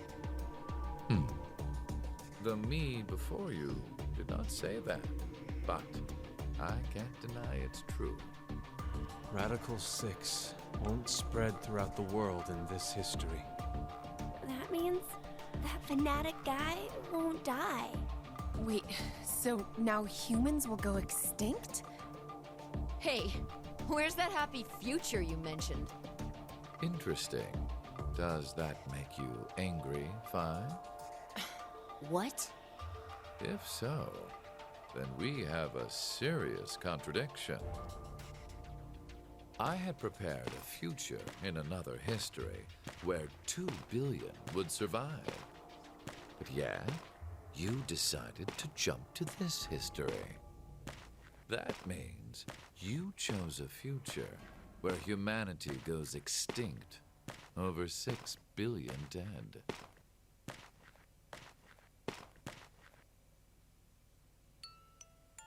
The me before you did not say that, but I can't deny it's true. Radical 6 won't spread throughout the world in this history. That means that fanatic guy won't die. Wait, so now humans will go extinct? Hey, where's that happy future you mentioned? Interesting. Does that make you angry, Phi? What? If so, then we have a serious contradiction. I had prepared a future in another history where 2 billion would survive. But yeah, you decided to jump to this history. That means you chose a future where humanity goes extinct, over 6 billion dead.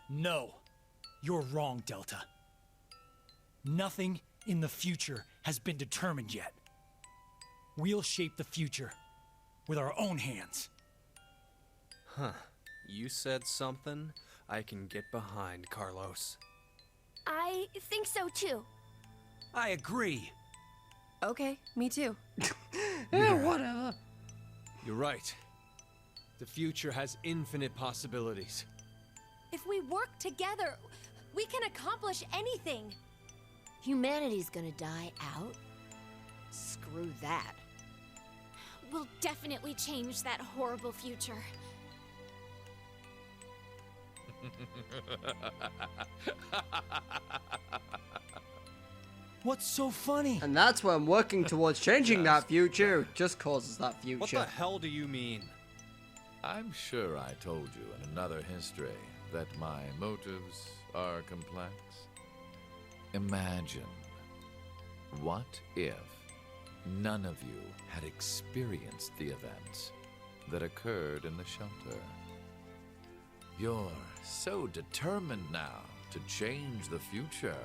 No, you're wrong, Delta. Nothing in the future has been determined yet. We'll shape the future with our own hands. Huh. You said something I can get behind, Carlos. I think so too. I agree. Okay, me too. Yeah, whatever. You're right. The future has infinite possibilities. If we work together, we can accomplish anything. Humanity's gonna die out? Screw that. We'll definitely change that horrible future. What's so funny? And that's when working towards changing that future just causes that future. What the hell do you mean? I'm sure I told you in another history that my motives are complex. Imagine, what if none of you had experienced the events that occurred in the shelter? You're so determined now to change the future.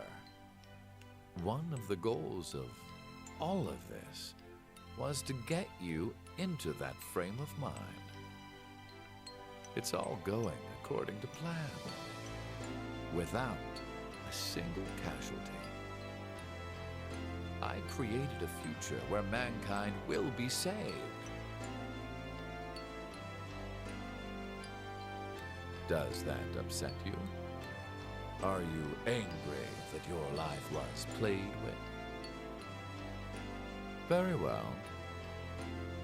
One of the goals of all of this was to get you into that frame of mind. It's all going according to plan, without a single casualty. I created a future where mankind will be saved. Does that upset you? Are you angry that your life was played with? Very well.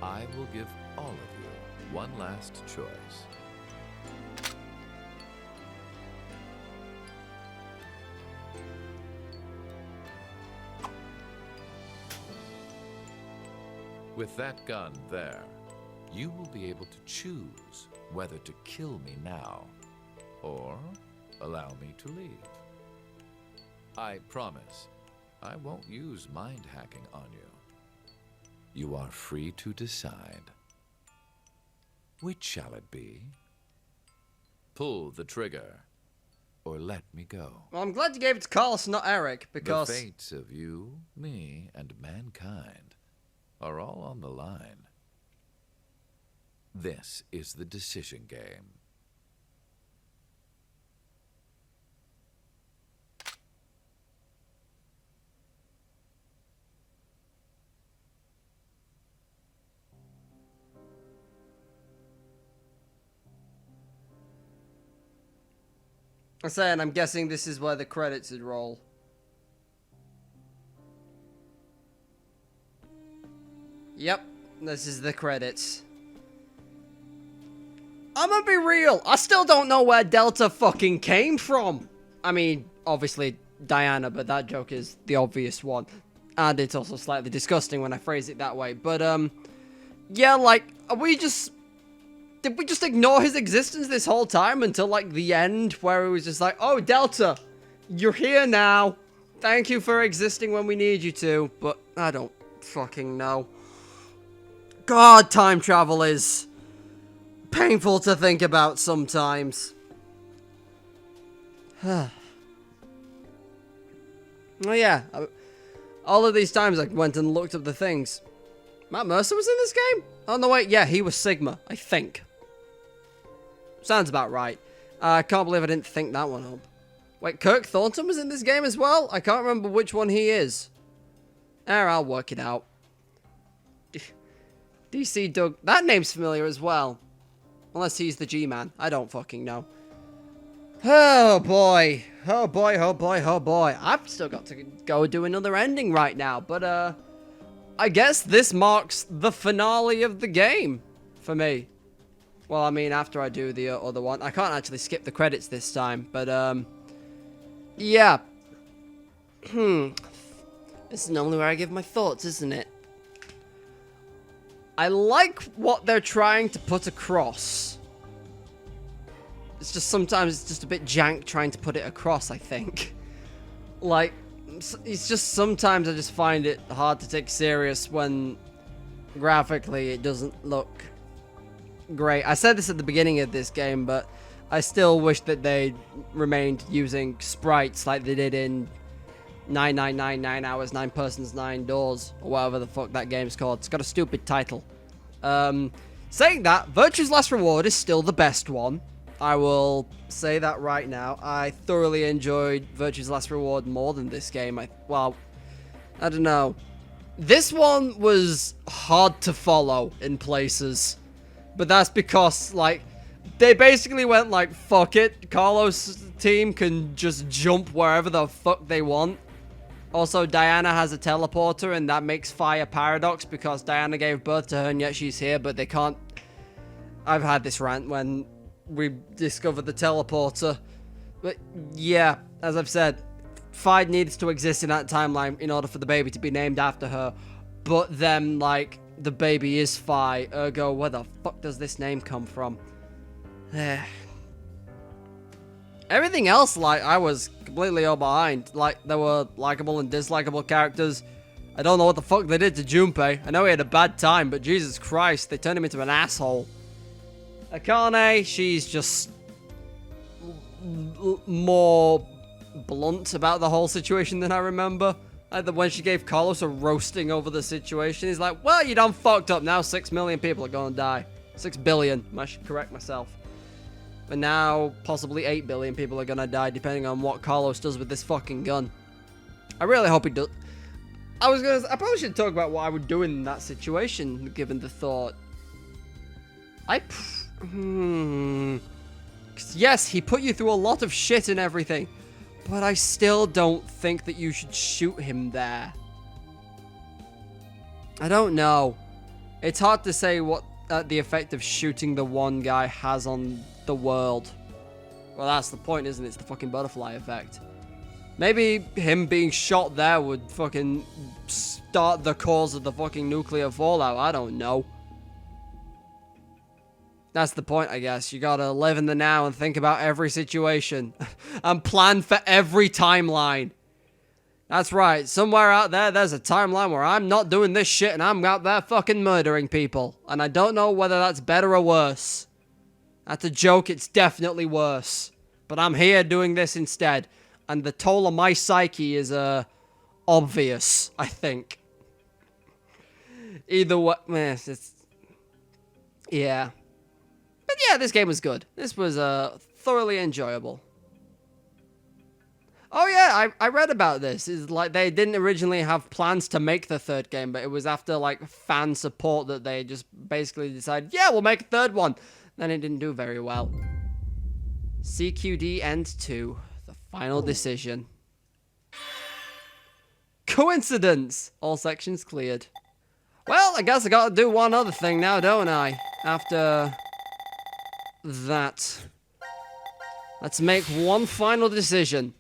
I will give all of you one last choice. With that gun there, you will be able to choose whether to kill me now or allow me to leave. I promise I won't use mind hacking on you. You are free to decide. Which shall it be? Pull the trigger or let me go. Well, I'm glad you gave it to Carlos, not Eric, because The fates of you, me, and mankind are all on the line. This is the decision game. I'm saying I'm guessing this is where the credits would roll. Yep, this is the credits. I'm gonna be real, I still don't know where Delta fucking came from. I mean, obviously Diana, but that joke is the obvious one. And it's also slightly disgusting when I phrase it that way. But, yeah, like, did we just ignore his existence this whole time until, like, the end, where it was just like, oh, Delta, you're here now. Thank you for existing when we need you to. But I don't fucking know. God, time travel is painful to think about sometimes. Oh, yeah. All of these times I went and looked up the things. Matt Mercer was in this game? Oh, no, wait. Yeah, he was Sigma, I think. Sounds about right. I can't believe I didn't think that one up. Wait, Kirk Thornton was in this game as well? I can't remember which one he is. I'll work it out. DC Doug. That name's familiar as well. Unless he's the G-Man. I don't fucking know. Oh, boy. Oh, boy, oh, boy, oh, boy. I've still got to go do another ending right now. But, I guess this marks the finale of the game for me. Well, I mean, after I do the other one. I can't actually skip the credits this time. But, yeah. This is normally where I give my thoughts, isn't it? I like what they're trying to put across. It's just sometimes it's just a bit jank trying to put it across, I think. Like, it's just sometimes I just find it hard to take serious when graphically it doesn't look great. I said this at the beginning of this game, but I still wish that they remained using sprites like they did in 9 Hours, 9 Persons, 9 Doors, or whatever the fuck that game's called. It's got a stupid title. Saying that, Virtue's Last Reward is still the best one. I will say that right now. I thoroughly enjoyed Virtue's Last Reward more than this game. I don't know. This one was hard to follow in places. But that's because, like, they basically went like, fuck it. Carlos' team can just jump wherever the fuck they want. Also, Diana has a teleporter, and that makes Fire paradox because Diana gave birth to her, and yet she's here, but they can't... I've had this rant when we discovered the teleporter. But, yeah, as I've said, Fi needs to exist in that timeline in order for the baby to be named after her. But then, like, the baby is Fi, ergo, where the fuck does this name come from? Everything else, like, I was completely all behind. Like, there were likable and dislikable characters. I don't know what the fuck they did to Junpei. I know he had a bad time, but Jesus Christ, they turned him into an asshole. Akane, she's just more blunt about the whole situation than I remember. Like when she gave Carlos a roasting over the situation, he's like, well, you done fucked up. Now 6 million people are gonna die. 6 billion, I should correct myself. But now, possibly 8 billion people are gonna die, depending on what Carlos does with this fucking gun. I really hope he does. I probably should talk about what I would do in that situation, given the thought. Yes, he put you through a lot of shit and everything, but I still don't think that you should shoot him there. I don't know. It's hard to say what the effect of shooting the one guy has on the world. Well, that's the point, isn't it? It's the fucking butterfly effect. Maybe him being shot there would fucking start the cause of the fucking nuclear fallout. I don't know. That's the point, I guess. You gotta live in the now and think about every situation. And plan for every timeline. That's right. Somewhere out there, there's a timeline where I'm not doing this shit and I'm out there fucking murdering people. And I don't know whether that's better or worse. That's a joke. It's definitely worse. But I'm here doing this instead. And the toll on my psyche is, obvious, I think. Either way, yeah. But yeah, this game was good. This was, thoroughly enjoyable. Oh yeah, I read about this. It's like they didn't originally have plans to make the third game, but it was after, like, fan support that they just basically decided, yeah, we'll make a third one. Then it didn't do very well. CQD End 2. The final decision. Coincidence! All sections cleared. Well, I guess I gotta do one other thing now, don't I? After that. Let's make one final decision.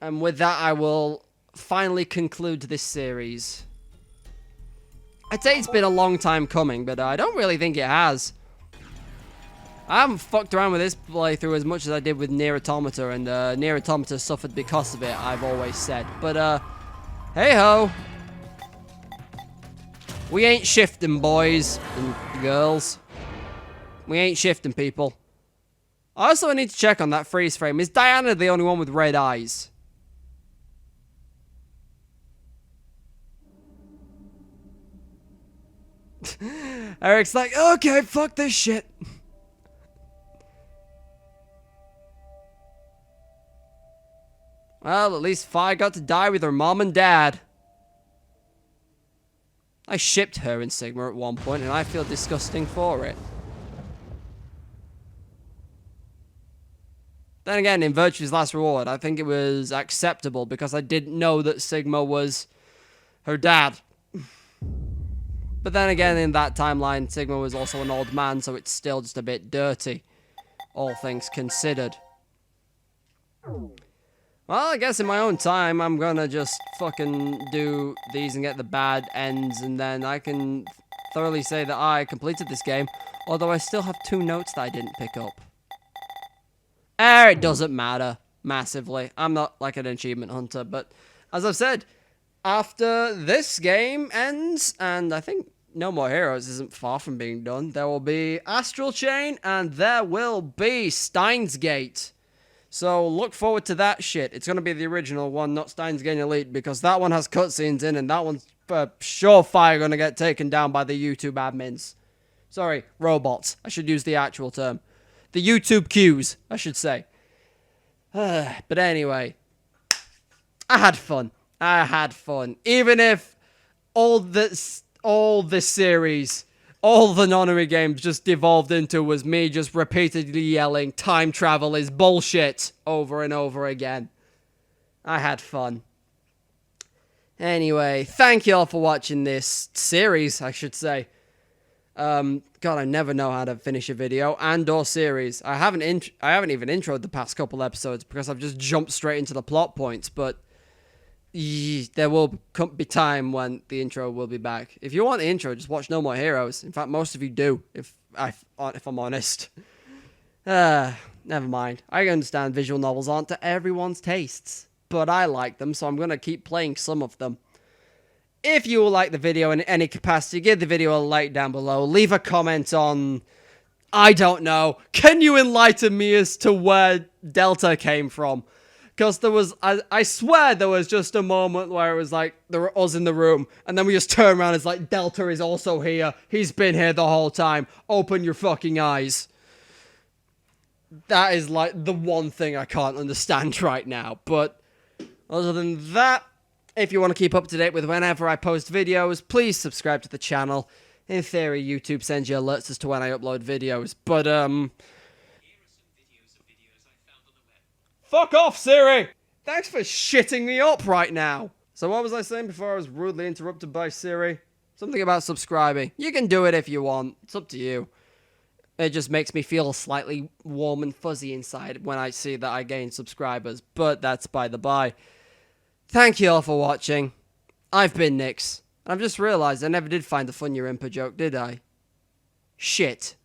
And with that, I will finally conclude this series. I'd say it's been a long time coming, but I don't really think it has. I haven't fucked around with this playthrough as much as I did with Nier Automata, and Nier Automata suffered because of it, I've always said. But, hey-ho! We ain't shifting, boys and girls. We ain't shifting, people. I also need to check on that freeze frame. Is Diana the only one with red eyes? Eric's like, okay, fuck this shit. Well, at least Fi got to die with her mom and dad. I shipped her and Sigma at one point, and I feel disgusting for it. Then again, in Virtue's Last Reward, I think it was acceptable because I didn't know that Sigma was her dad. But then again, in that timeline, Sigma was also an old man, so it's still just a bit dirty, all things considered. Well, I guess in my own time, I'm gonna just fucking do these and get the bad ends, and then I can thoroughly say that I completed this game, although I still have 2 notes that I didn't pick up. It doesn't matter massively. I'm not like an achievement hunter, but as I've said, after this game ends, and I think No More Heroes isn't far from being done, there will be Astral Chain, and there will be Steins Gate. So look forward to that shit. It's going to be the original one, not Steins Gate Elite, because that one has cutscenes in, and that one's for surefire going to get taken down by the YouTube admins. Sorry, robots. I should use the actual term. The YouTube queues, I should say. But anyway, I had fun. Even if all this series, all the Nonary games just devolved into was me just repeatedly yelling, time travel is bullshit, over and over again. I had fun. Anyway, thank you all for watching this series, I should say. God, I never know how to finish a video and/or series. I haven't even introed the past couple episodes because I've just jumped straight into the plot points, but there will be time when the intro will be back. If you want the intro, just watch No More Heroes. In fact, most of you do, if I'm honest. Never mind. I understand visual novels aren't to everyone's tastes, but I like them, so I'm going to keep playing some of them. If you like the video in any capacity, give the video a like down below. Leave a comment on, I don't know, can you enlighten me as to where Delta came from? Because there was, I swear there was just a moment where it was like, there were us in the room, and then we just turn around and it's like, Delta is also here. He's been here the whole time. Open your fucking eyes. That is like the one thing I can't understand right now. But other than that, if you want to keep up to date with whenever I post videos, please subscribe to the channel. In theory, YouTube sends you alerts as to when I upload videos. But, fuck off, Siri! Thanks for shitting me up right now. So what was I saying before I was rudely interrupted by Siri? Something about subscribing. You can do it if you want. It's up to you. It just makes me feel slightly warm and fuzzy inside when I see that I gain subscribers. But that's by the by. Thank you all for watching. I've been Nix. And I've just realised I never did find the Funya Impa joke, did I? Shit.